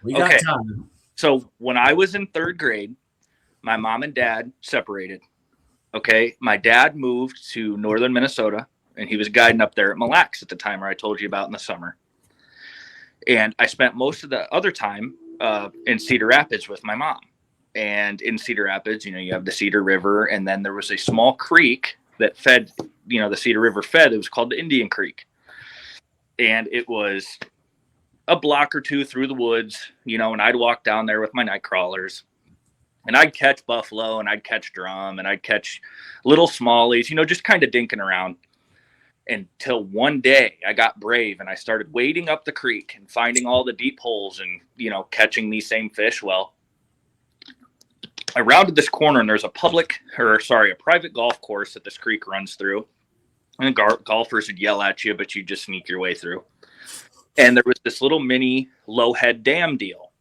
We got time. So when I was in 3rd grade, my mom and dad separated. Okay, my dad moved to northern Minnesota, and he was guiding up there at Mille Lacs at the time, where I told you about in the summer. And I spent most of the other time in Cedar Rapids with my mom. And in Cedar Rapids, you have the Cedar River, and then there was a small creek that fed, the Cedar River fed. It was called the Indian Creek. And it was a block or two through the woods, and I'd walk down there with my night crawlers, and I'd catch buffalo, and I'd catch drum, and I'd catch little smallies, just kind of dinking around. Until one day I got brave and I started wading up the creek and finding all the deep holes and, catching these same fish. Well, I rounded this corner, and there's a private golf course that this creek runs through. And golfers would yell at you, but you just sneak your way through. And there was this little mini Lowhead Dam deal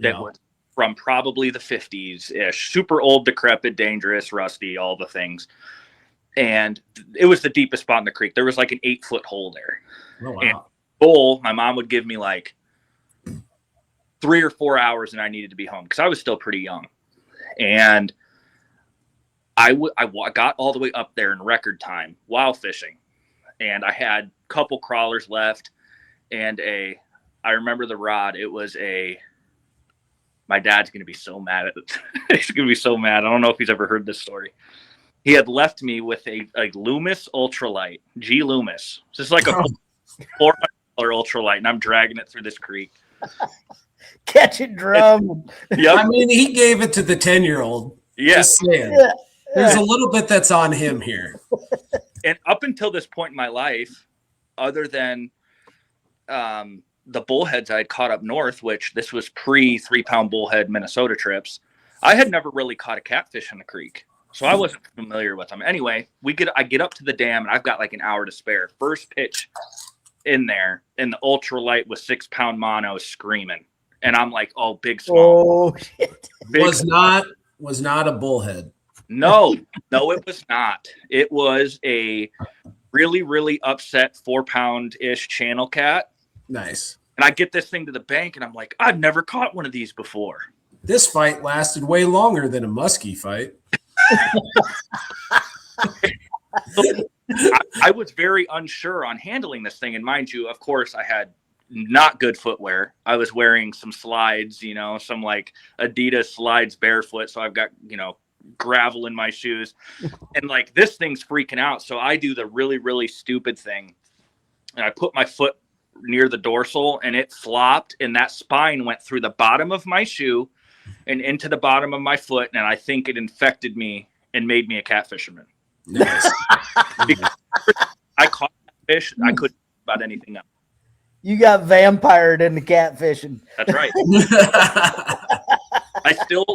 that was from probably the 50s-ish. Super old, decrepit, dangerous, rusty, all the things. And it was the deepest spot in the creek. There was like an 8-foot hole there. Oh, wow. And my mom would give me like 3 or 4 hours, and I needed to be home because I was still pretty young. And I got all the way up there in record time while fishing, and I had a couple crawlers left, and I remember the rod. It was my dad's going to be so mad at it. He's going to be so mad. I don't know if he's ever heard this story. He had left me with a Loomis ultralight, G Loomis. This is like a $400 ultralight, and I'm dragging it through this creek. Catching drum. Yep. I mean, he gave it to the 10-year-old. Yes. Yeah. There's a little bit that's on him here. And up until this point in my life, other than the bullheads I had caught up north, which this was pre 3-pound bullhead Minnesota trips, I had never really caught a catfish in the creek. So I wasn't familiar with them. Anyway, I get up to the dam, and I've got like an hour to spare. First pitch in there, and the ultralight with 6-pound mono screaming. And I'm like, oh, big small. Oh, shit. Was not a bullhead. No, it was not. It was a really, really upset 4-pound-ish channel cat. Nice. And I get this thing to the bank, and I'm like, I've never caught one of these before. This fight lasted way longer than a muskie fight. I was very unsure on handling this thing. And mind you, of course, I had not good footwear. I was wearing some slides, some like Adidas slides barefoot. So I've got, gravel in my shoes, and like this thing's freaking out. So I do the really, really stupid thing. And I put my foot near the dorsal, and it flopped, and that spine went through the bottom of my shoe and into the bottom of my foot. And I think it infected me and made me a catfisherman. Nice. I caught fish. I couldn't think about anything else. You got vampired into catfishing. That's right. I still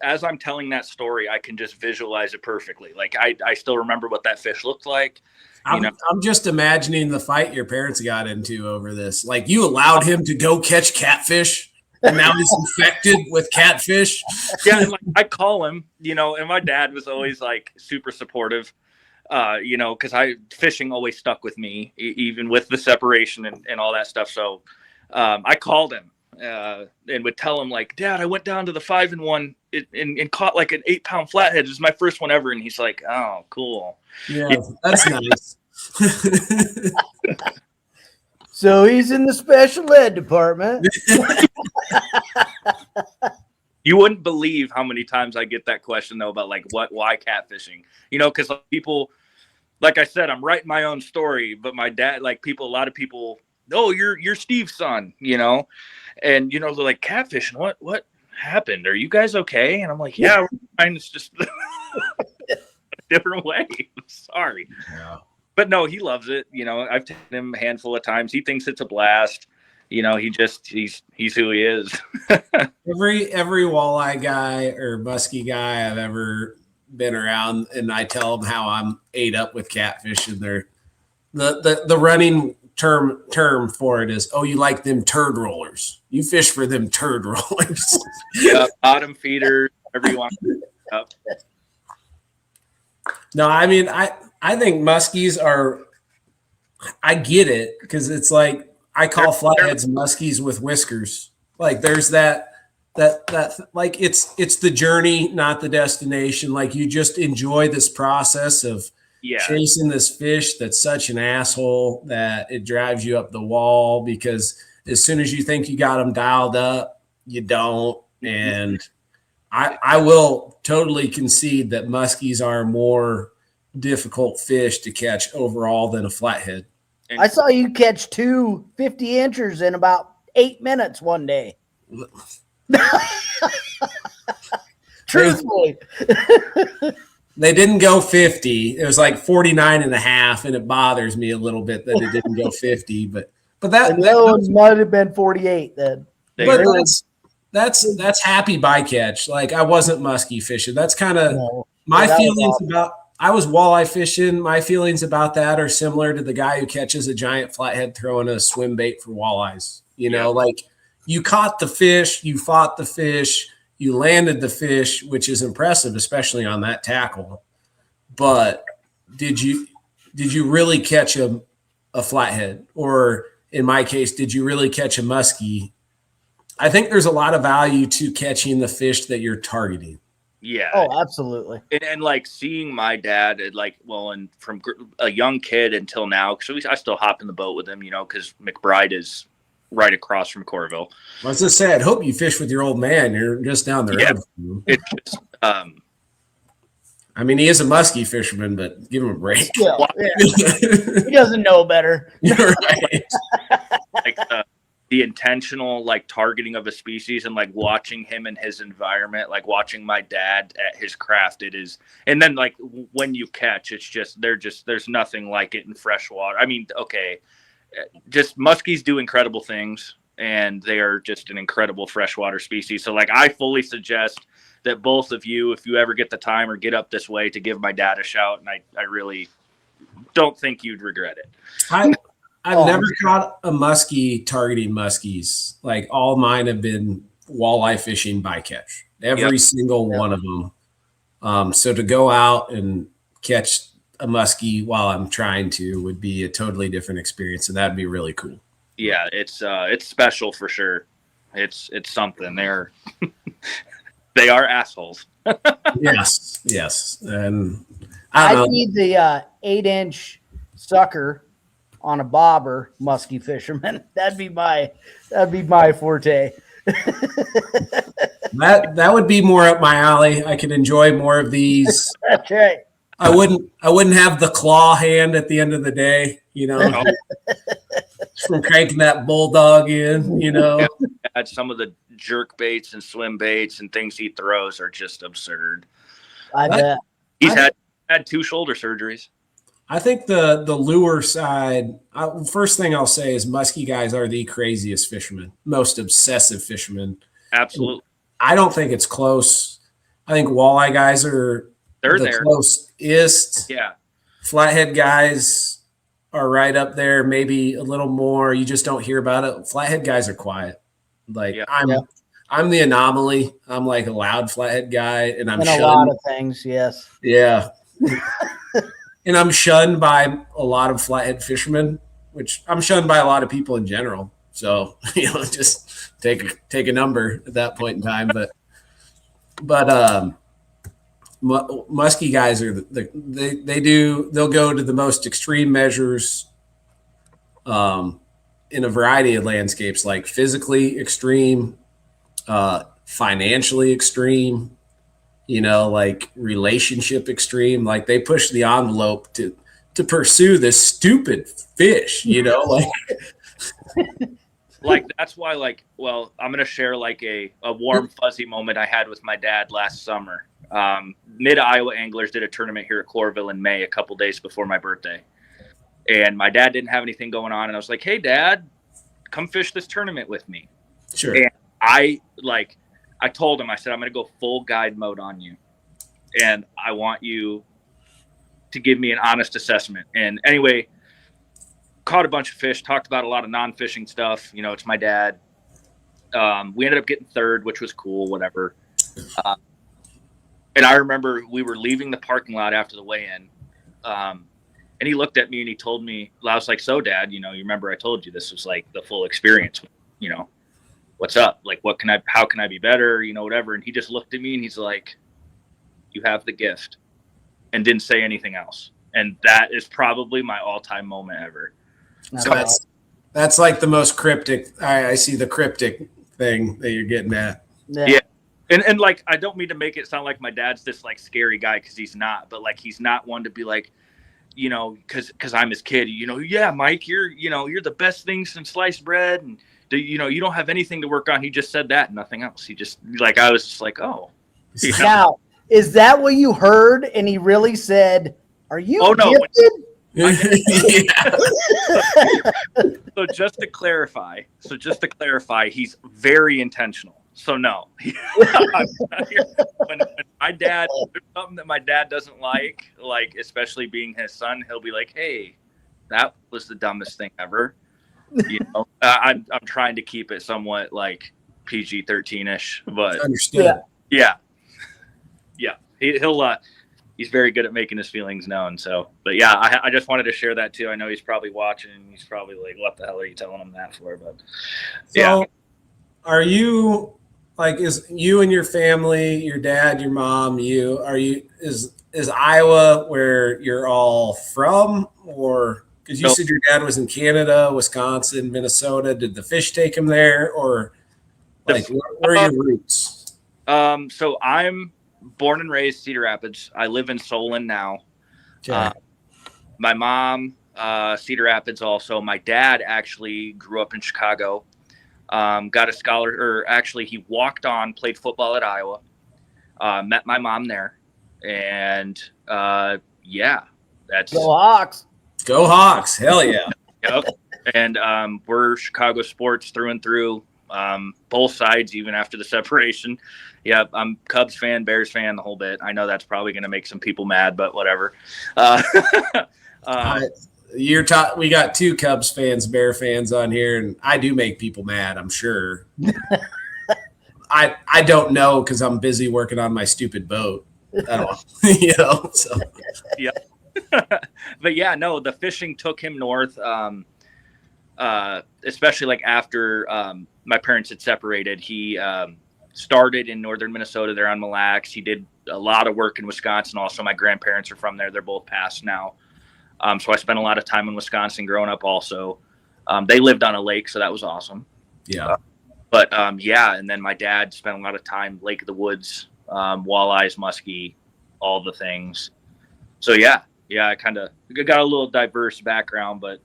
as I'm telling that story, I can just visualize it perfectly. Like I still remember what that fish looked like. I'm just imagining the fight your parents got into over this. Like, you allowed him to go catch catfish, and now he's infected with catfish. Yeah, and I call him, and my dad was always like super supportive, because fishing always stuck with me, even with the separation and all that stuff. So I called him and would tell him like, Dad, I went down to the 5-in-1 and caught like an 8-pound flathead. It was my first one ever. And he's like, oh, cool. Yeah, that's nice. So he's in the special ed department. You wouldn't believe how many times I get that question though about like why catfishing? Because people, like I said, I'm writing my own story, but my dad, like a lot of people, oh, you're Steve's son, and they're like, catfishing. What happened? Are you guys okay? And I'm like, yeah, we're fine. It's just a different way. I'm sorry. Yeah. But no, he loves it. I've taken him a handful of times. He thinks it's a blast. He's who he is. Every walleye guy or muskie guy I've ever been around, and I tell them how I'm ate up with catfish, and the running term for it is, oh, you like them turd rollers. You fish for them turd rollers. Yeah, bottom feeders, whatever you want. No, I mean, I think muskies are, I get it, because it's like, I call flatheads muskies with whiskers. Like, there's that like, it's the journey, not the destination. Like, you just enjoy this process of Yeah. chasing this fish that's such an asshole that it drives you up the wall, because as soon as you think you got them dialed up, you don't. And I will totally concede that muskies are more difficult fish to catch overall than a flathead. I saw you catch 2 50-inchers in about 8 minutes one day. Truthfully. They didn't go 50. It was like 49 and a half, and it bothers me a little bit that it didn't go 50. But that might have been 48 then. But that's happy bycatch. Like, I wasn't musky fishing. That's kind of my feelings about. I was walleye fishing. My feelings about that are similar to the guy who catches a giant flathead throwing a swim bait for walleyes. You know, like, you caught the fish, you fought the fish, you landed the fish, which is impressive, especially on that tackle. But did you really catch a flathead? Or in my case, did you really catch a muskie? I think there's a lot of value to catching the fish that you're targeting. Yeah. Oh, absolutely. And like seeing my dad, and from a young kid until now, because I still hop in the boat with him, you know, because McBride is right across from Corville. I was just saying, I hope you fish with your old man. You're just down the road. It's just, I mean, he is a muskie fisherman, but give him a break. Yeah. He doesn't know better. You're right. Like the intentional like targeting of a species and like watching him in his environment, like watching my dad at his craft, it is. And then like when you catch, it's just there's nothing like it in freshwater. I mean, okay, just muskies do incredible things, and they are just an incredible freshwater species. So like I fully suggest that both of you, if you ever get the time or get up this way, to give my dad a shout. And I really don't think you'd regret it. I've never caught a muskie targeting muskies. Like, all mine have been walleye fishing bycatch. Every single one of them. So to go out and catch a muskie while I'm trying to would be a totally different experience, and that'd be really cool. Yeah, it's special for sure. It's something. They are assholes. yes. And I need the 8-inch sucker on a bobber muskie fisherman. That'd be my forte. that would be more up my alley. I could enjoy more of these. That's right. I wouldn't have the claw hand at the end of the day, you know, from cranking that bulldog in, you know. Yeah, some of the jerk baits and swim baits and things he throws are just absurd. I bet. He's had 2 shoulder surgeries. I think the lure side, first thing I'll say is muskie guys are the craziest fishermen, most obsessive fishermen. Absolutely. I don't think it's close. I think walleye guys are the closest. Yeah. Flathead guys are right up there, maybe a little more. You just don't hear about it. Flathead guys are quiet. Like, I'm the anomaly. I'm like a loud flathead guy, and I'm shunned. A lot of things, yes. Yeah. And I'm shunned by a lot of flathead fishermen, which I'm shunned by a lot of people in general. So, you know, just take a number at that point in time. But muskie guys are they'll go to the most extreme measures in a variety of landscapes, like physically extreme, financially extreme, you know, like relationship extreme. Like, they push the envelope to pursue this stupid fish, you know, like that's why, like, well, I'm going to share like a warm fuzzy moment I had with my dad last summer. Mid-Iowa Anglers did a tournament here at Corville in May, a couple days before my birthday. And my dad didn't have anything going on. And I was like, hey, Dad, come fish this tournament with me. Sure. And I told him, I said, I'm going to go full guide mode on you. And I want you to give me an honest assessment. And anyway, caught a bunch of fish, talked about a lot of non-fishing stuff. You know, it's my dad. We ended up getting 3rd, which was cool, whatever. And I remember we were leaving the parking lot after the weigh-in. And he looked at me and he told me, I was like, so Dad, you know, you remember I told you this was like the full experience, you know, what's up? Like, how can I be better? You know, whatever. And he just looked at me and he's like, you have the gift, and didn't say anything else. And that is probably my all-time moment ever. So that's like the most cryptic. I see the cryptic thing that you're getting at. Yeah. And like, I don't mean to make it sound like my dad's this like scary guy, because he's not, but like, he's not one to be like, you know, because I'm his kid, you know, yeah, Mike, you're the best thing since sliced bread, and you don't have anything to work on. He just said that, nothing else. He just, like, I was just like, oh. Now, is that what you heard? And he really said, "Are you gifted?" So just to clarify, he's very intentional. So no, when my dad, there's something that my dad doesn't like especially being his son, he'll be like, "Hey, that was the dumbest thing ever." You know, I'm trying to keep it somewhat like PG-13ish, but understood. Yeah. He's very good at making his feelings known. So, but yeah, I just wanted to share that too. I know he's probably watching. He's probably like, "What the hell are you telling him that for?" But so, are you like, is you and your family, your dad, your mom, is Iowa where you're all from, or because you said your dad was in Canada, Wisconsin, Minnesota? Did the fish take him there, or like where are your roots? So I'm born and raised Cedar Rapids. I live in Solon now. Okay. My mom, Cedar Rapids also. My dad actually grew up in Chicago. Got a he walked on, played football at Iowa. Met my mom there. And that's Go Hawks. Go Hawks. Hell yeah. Yep. And we're Chicago sports through and through. Both sides, even after the separation. Yeah, I'm Cubs fan, Bears fan, the whole bit. I know that's probably going to make some people mad, but whatever. We got two Cubs fans, Bear fans on here, and I do make people mad, I'm sure. I don't know because I'm busy working on my stupid boat. So. Yeah. But yeah, no, the fishing took him north. Especially like after my parents had separated, he started in northern Minnesota there on Mille Lacs. He did a lot of work in Wisconsin. Also, my grandparents are from there. They're both passed now. So I spent a lot of time in Wisconsin growing up also. They lived on a lake, so that was awesome. Yeah. And then my dad spent a lot of time Lake of the Woods, walleyes, muskie, all the things. So yeah, I kind of got a little diverse background, but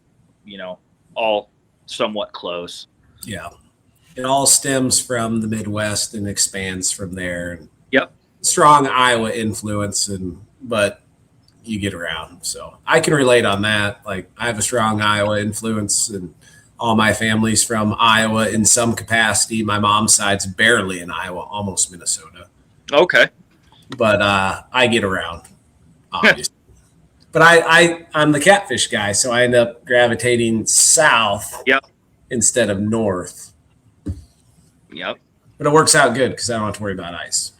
all somewhat close. Yeah. It all stems from the Midwest and expands from there. Yep. Strong Iowa influence, but you get around. So I can relate on that. Like, I have a strong Iowa influence, and all my family's from Iowa in some capacity. My mom's side's barely in Iowa, almost Minnesota. Okay. But I get around, obviously. But I'm the catfish guy, so I end up gravitating south instead of north. Yep. But it works out good because I don't have to worry about ice.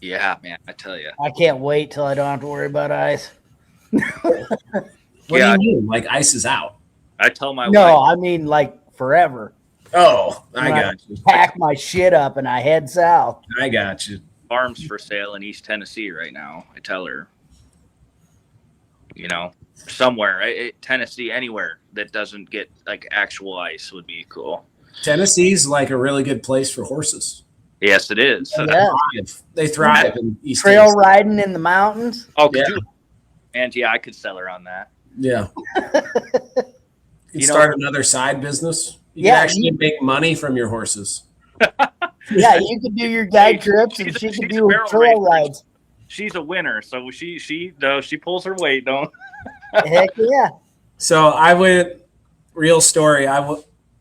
Yeah, man, I tell you. I can't wait till I don't have to worry about ice. What do you mean? Like, ice is out? I tell my wife. I mean like forever. Oh, I got you. Pack my shit up and I head south. I got you. Farms for sale in East Tennessee right now. I tell her. Somewhere, Tennessee, anywhere that doesn't get like actual ice would be cool. Tennessee's like a really good place for horses. Yes, it is. Yeah. They thrive in East Trail Tennessee. Riding in the mountains. Oh, yeah. And I could sell her on that. Yeah. You start another side business. You can actually make money from your horses. Yeah, you could do your guide trips and she could do trail rides. She's a winner, so she pulls her weight, don't. Heck yeah. So I went, real story.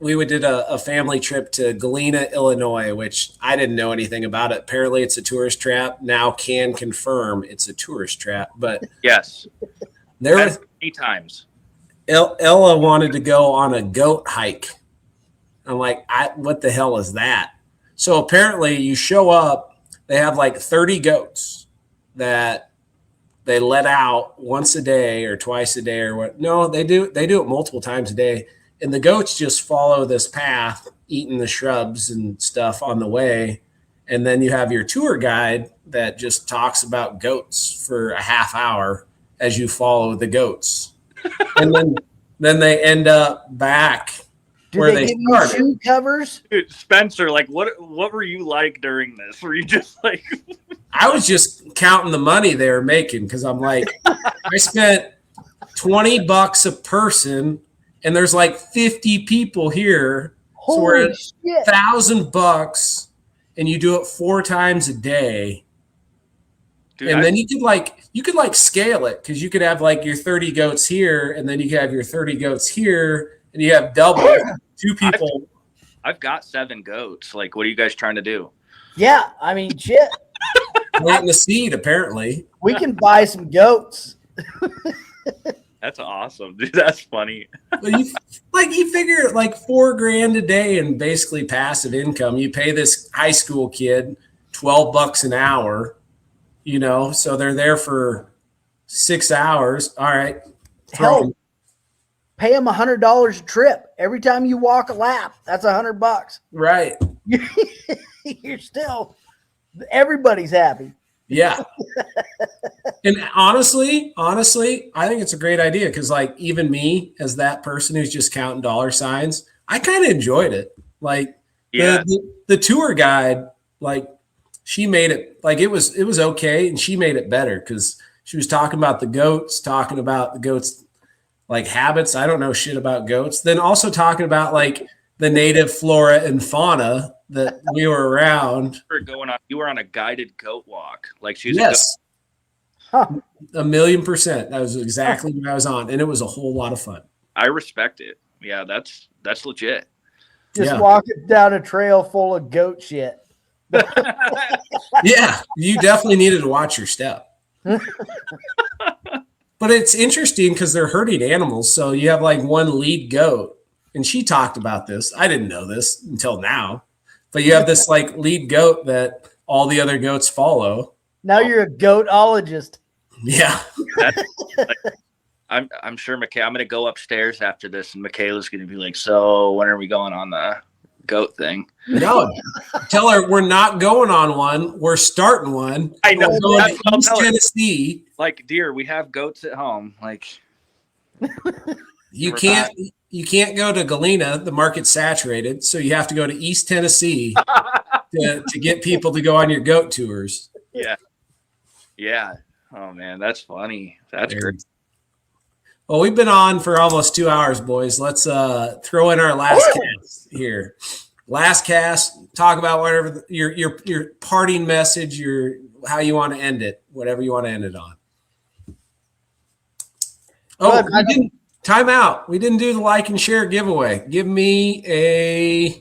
We did a family trip to Galena, Illinois, which I didn't know anything about it. Apparently it's a tourist trap. Now can confirm it's a tourist trap, but yes, there were many times. Ella wanted to go on a goat hike. I'm like, what the hell is that? So apparently you show up, they have like 30 goats that they let out once a day or twice a day or what. No, they do it multiple times a day. And the goats just follow this path, eating the shrubs and stuff on the way. And then you have your tour guide that just talks about goats for a half hour. as you follow the goats. And then they end up back where they give started. you shoe covers? Dude, Spencer, like what were you like during this? Were you just like I was just counting the money they were making because I'm like, I spent $20 a person, and there's like 50 people here. So we're at Shit. $1,000, and you do it 4 times a day. dude, And then you could scale it because you could have like your 30 goats here, and then you could have your 30 goats here, and you have double 2 people. I've got 7 goats. Like, what are you guys trying to do? Yeah, I mean, shit. Planting the seed, apparently. We can buy some goats. That's awesome, dude. That's funny. But you figure like $4,000 a day in basically passive income. You pay this high school kid $12 an hour, so they're there for 6 hours. All right. Hell, pay them $100 a trip. Every time you walk a lap, that's $100. Right. You're still, everybody's happy. Yeah. And honestly, I think it's a great idea because like even me as that person who's just counting dollar signs, I kind of enjoyed it. Like the tour guide, like she made it like it was okay, and she made it better because she was talking about the goats like habits. I don't know shit about goats. Then also talking about like the native flora and fauna that we were around. You were on a guided goat walk. Like she's yes. 1,000,000%. That was exactly what I was on, and it was a whole lot of fun. I respect it. Yeah, that's legit. Just walking down a trail full of goat shit. Yeah, you definitely needed to watch your step. But it's interesting because they're herding animals. So you have like one lead goat, and she talked about this. I didn't know this until now, but you have this like lead goat that all the other goats follow. Now you're a goatologist. Yeah. I'm sure I'm going to go upstairs after this, and Michaela's going to be like, so when are we going on the goat thing? No, tell her we're not going on one. We're starting one. I know. We're going to East Tennessee. Like, dear, we have goats at home. Like, you can't go to Galena. The market's saturated, so you have to go to East Tennessee to get people to go on your goat tours. Yeah. Yeah. Oh man, that's funny. That's great. Well, we've been on for almost 2 hours, boys. Let's throw in our last cast here. Last cast. Talk about whatever your parting message, how you want to end it, whatever you want to end it on. Oh, time out. We didn't do the like and share giveaway. Give me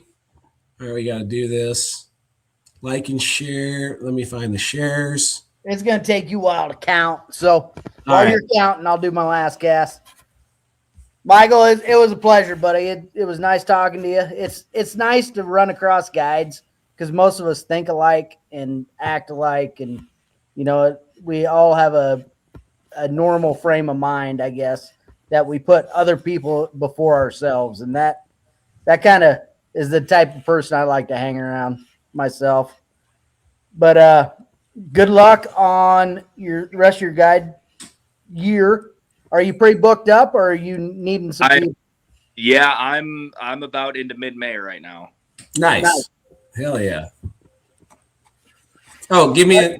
all right, we got to do this. Like and share. Let me find the shares. It's going to take you a while to count. So while you're counting, I'll do my last cast. Michael, it was a pleasure, buddy. It was nice talking to you. It's nice to run across guides because most of us think alike and act alike. And, we all have a normal frame of mind, I guess, that we put other people before ourselves. And that kind of is the type of person I like to hang around myself. But, good luck on the rest of your guide year. Are you pretty booked up, or are you needing some people? Yeah, I'm about into mid-May right now. Nice. Hell yeah. Oh, give me.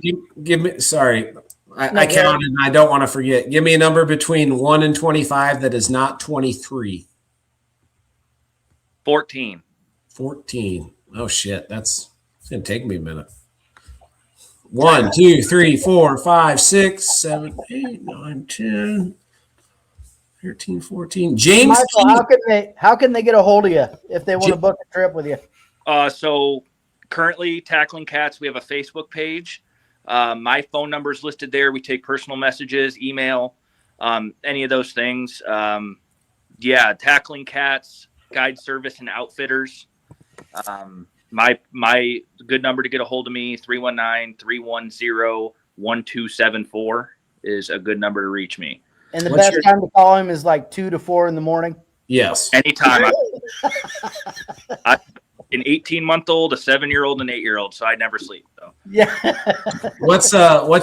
Sorry, I counted, and I don't want to forget. Give me a number between 1 and 25 that is not 23. 14. 14. Oh shit, it's gonna take me a minute. 1, 2, 3, 4, 5, 6, 7, 8, 9, 10, 13, 14. James, Michael, how can they get a hold of you if they want to book a trip with you? So currently Tackling Cats, we have a Facebook page. My phone number is listed there. We take personal messages, email, any of those things. Tackling Cats, Guide Service and Outfitters. My good number to get a hold of me, 319-310-1274 is a good number to reach me. And the best time to call him is like 2 to 4 in the morning? Yes. Anytime. I'm an 18-month-old, a 7-year-old, and an 8-year-old, so I never sleep. So. Yeah. What's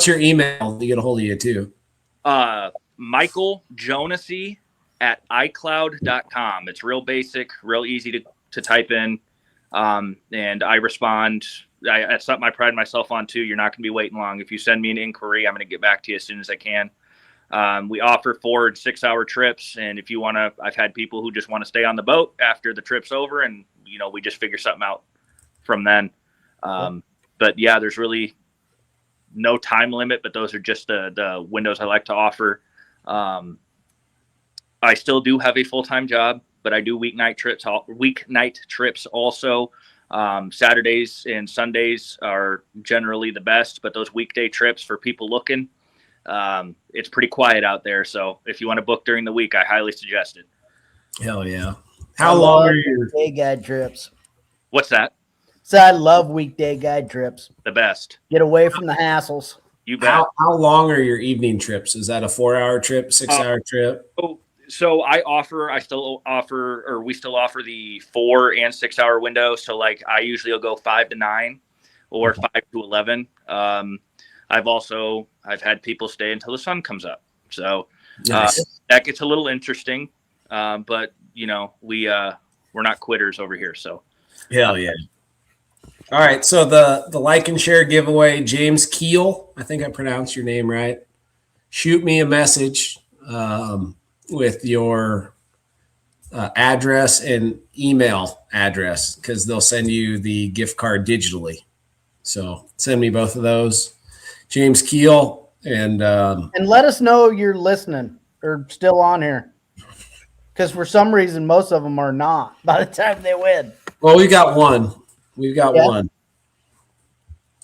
your email to get a hold of you too? Michael Jonasy at iCloud.com. It's real basic, real easy to type in. And I respond. That's something I pride myself on too. You're not going to be waiting long. If you send me an inquiry, I'm going to get back to you as soon as I can. We offer 4 and 6 hour trips. And if you want to, I've had people who just want to stay on the boat after the trip's over, and, we just figure something out from then. But yeah, there's really no time limit, but those are just the windows I like to offer. I still do have a full-time job, but I do weeknight trips also. Saturdays and Sundays are generally the best, but those weekday trips for people looking, it's pretty quiet out there. So if you want to book during the week, I highly suggest it. Hell yeah. How long are your weekday guide trips? What's that? So I love weekday guide trips. The best. Get away from the hassles. You bet. How long are your evening trips? Is that a 4-hour trip, 6-hour trip? So we still offer the 4 and 6 hour window. So like I usually will go 5 to 9 or 5 to 11. I've had people stay until the sun comes up. So Nice. that gets a little interesting. But we're not quitters over here. So Hell yeah. All right. So the like and share giveaway, James Keel, I think I pronounced your name right. Shoot me a message with your address and email address, because they'll send you the gift card digitally. So send me both of those, James Keel, and let us know you're listening or still on here, because for some reason most of them are not by the time they win. well, we got one. We've got one,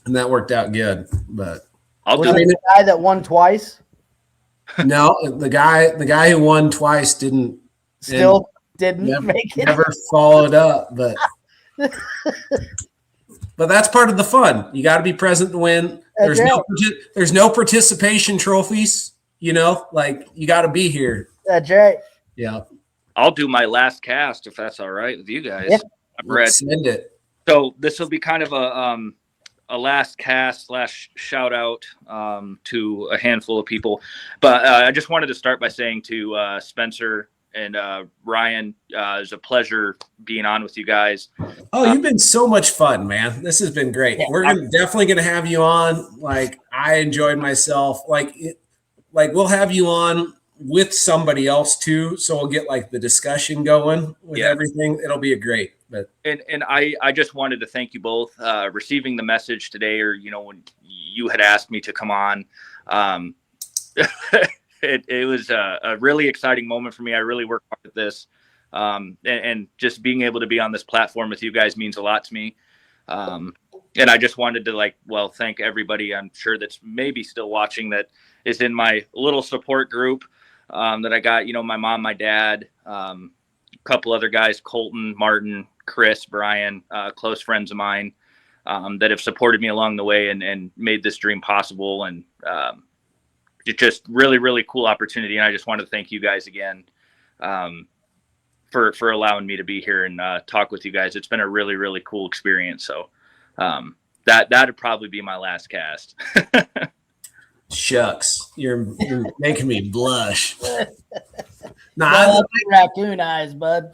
and that worked out good. But I'll Was do it it. the guy that won twice? no, the guy who won twice didn't Didn't make it. never followed up, but that's part of the fun. You got to be present to win. That's There's no participation trophies. Like you got to be here. That's right. Yeah, I'll do my last cast if that's all right with you guys. Yeah. I'm ready. Send it. So this will be kind of a last cast / shout out to a handful of people, but I just wanted to start by saying to Spencer and Ryan, it's a pleasure being on with you guys. Oh, you've been so much fun, man. This has been great. We're definitely going to have you on. Like, I enjoyed myself. Like we'll have you on with somebody else too, so we'll get like the discussion going with everything. It'll be a great. But and I just wanted to thank you both receiving the message today, or when you had asked me to come on. It was a really exciting moment for me. I really worked hard at this, and just being able to be on this platform with you guys means a lot to me. And I just wanted to thank everybody I'm sure that's maybe still watching that is in my little support group that I got. My mom, my dad, a couple other guys, Colton, Martin, Chris, Brian, close friends of mine that have supported me along the way and made this dream possible. And it's just really, really cool opportunity. And I just want to thank you guys again for allowing me to be here and talk with you guys. It's been a really, really cool experience. So that'd probably be my last cast. shucks, you're making me blush. That's your raccoon eyes, bud.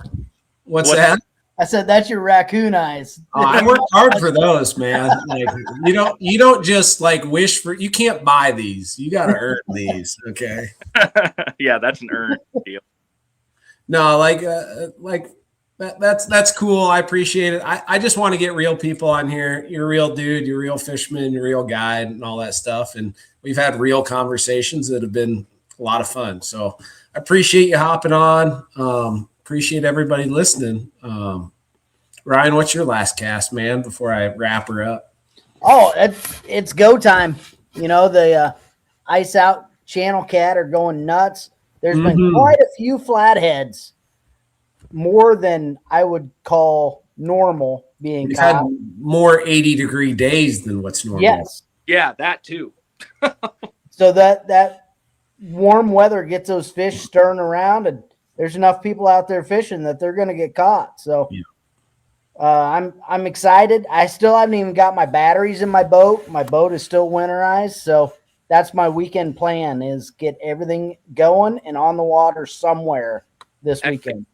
What's that? I said that's your raccoon eyes. Oh, I worked hard for those, man. Like, you don't just wish for. You can't buy these. You got to earn these. Okay. Yeah, that's an earned deal. No, that's cool. I appreciate it. I just want to get real people on here. You're a real dude. You're a real fisherman. You're a real guide and all that stuff. And we've had real conversations that have been a lot of fun. So I appreciate you hopping on. Appreciate everybody listening. Ryan, what's your last cast, man, before I wrap her up? Oh, it's go time. The Ice Out Channel Cat are going nuts. There's been quite a few flatheads, more than I would call normal being We've caught. had more 80-degree days than what's normal. Yes. Yeah, that too. So that warm weather gets those fish stirring around, and there's enough people out there fishing that they're going to get caught. So I'm excited. I still haven't even got my batteries in my boat. My boat is still winterized. So that's my weekend plan is get everything going and on the water somewhere this weekend.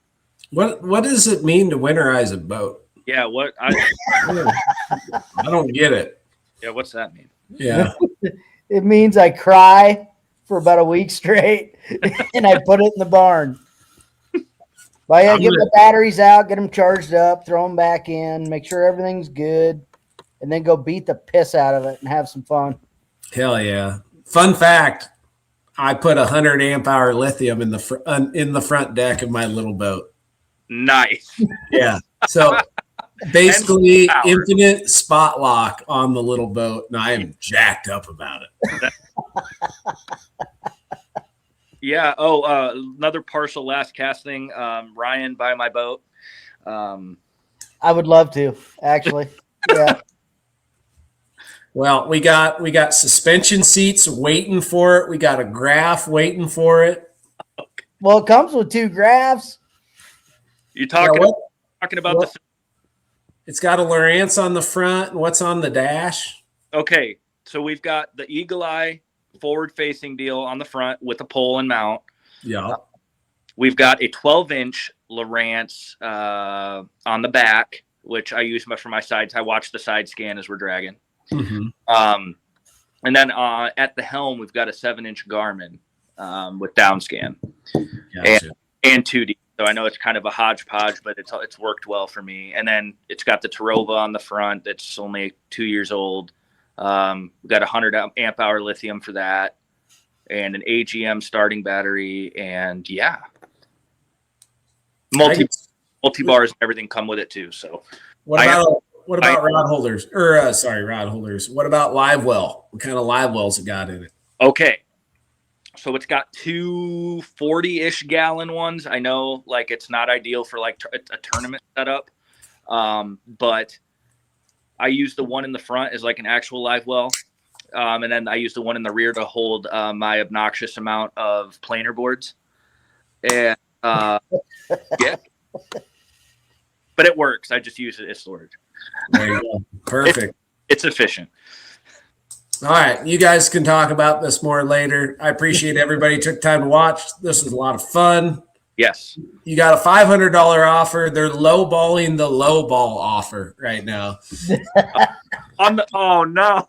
What does it mean to winterize a boat? Yeah, I don't get it. Yeah, what's that mean? Yeah. It means I cry for about a week straight and I put it in the barn. But I gotta get the batteries out, get them charged up, throw them back in, make sure everything's good, and then go beat the piss out of it and have some fun. Hell yeah. Fun fact, I put 100 amp hour lithium in the front deck of my little boat. Nice. Yeah. So basically infinite spot lock on the little boat, and I am jacked up about it. Yeah. Oh, another partial last cast thing. Ryan, buy my boat. I would love to, actually. Yeah. Well, we got suspension seats waiting for it. We got a graph waiting for it. Well, it comes with 2 graphs. You talking about the? It's got a Lowrance on the front. And what's on the dash? Okay, so we've got the Eagle Eye forward-facing deal on the front with a pole and mount. Yeah. We've got a 12-inch Lowrance on the back, which I use for my sides. I watch the side scan as we're dragging. Mm-hmm. And then at the helm, we've got a 7-inch Garmin with down scan. Gotcha. and 2D. So I know it's kind of a hodgepodge, but it's worked well for me. And then it's got the Tarova on the front that's only 2 years old. We've got 100 amp hour lithium for that, and an AGM starting battery, and yeah, multi bars and everything come with it too. So what about rod holders? Rod holders. What about live well? What kind of live wells it got in it? Okay. So it's got 2 40-ish gallon ones. I know, like, it's not ideal for like a tournament setup, but I use the one in the front as like an actual live well, and then I use the one in the rear to hold my obnoxious amount of planer boards. And yeah, but it works. I just use it as storage. There you go. Perfect. It's efficient. All right, you guys can talk about this more later. I appreciate everybody took time to watch. This was a lot of fun. Yes. You got a $500 offer. They're lowballing the lowball offer right now. Oh no.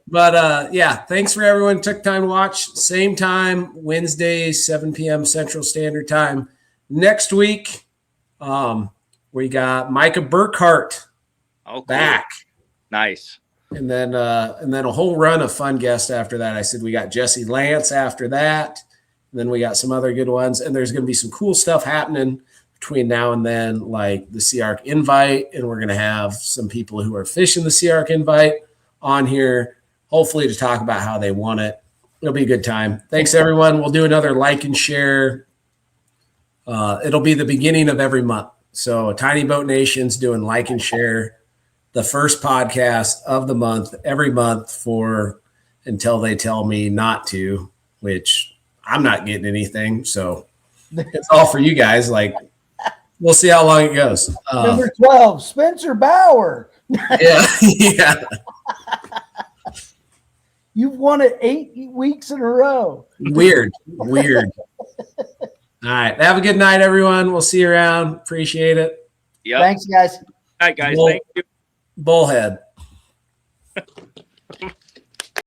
But yeah, thanks for everyone who took time to watch. Same time, Wednesday, 7 p.m. Central Standard Time. Next week, we got Micah Burkhart back. Nice. And then a whole run of fun guests after that. I said we got Jesse Lance after that. And then we got some other good ones. And there's going to be some cool stuff happening between now and then, like the Sea Arc Invite. And we're going to have some people who are fishing the Sea Arc Invite on here, hopefully to talk about how they won it. It'll be a good time. Thanks, everyone. We'll do another like and share. It'll be the beginning of every month. So Tiny Boat Nation's doing like and share the first podcast of the month every month for until they tell me not to, which I'm not getting anything. So it's all for you guys. Like, we'll see how long it goes. Number 12, Spencer Bauer. Yeah. Yeah. You've won it 8 weeks in a row. Weird. All right. Have a good night, everyone. We'll see you around. Appreciate it. Yeah. Thanks, guys. All right, guys. Thank you. Bullhead.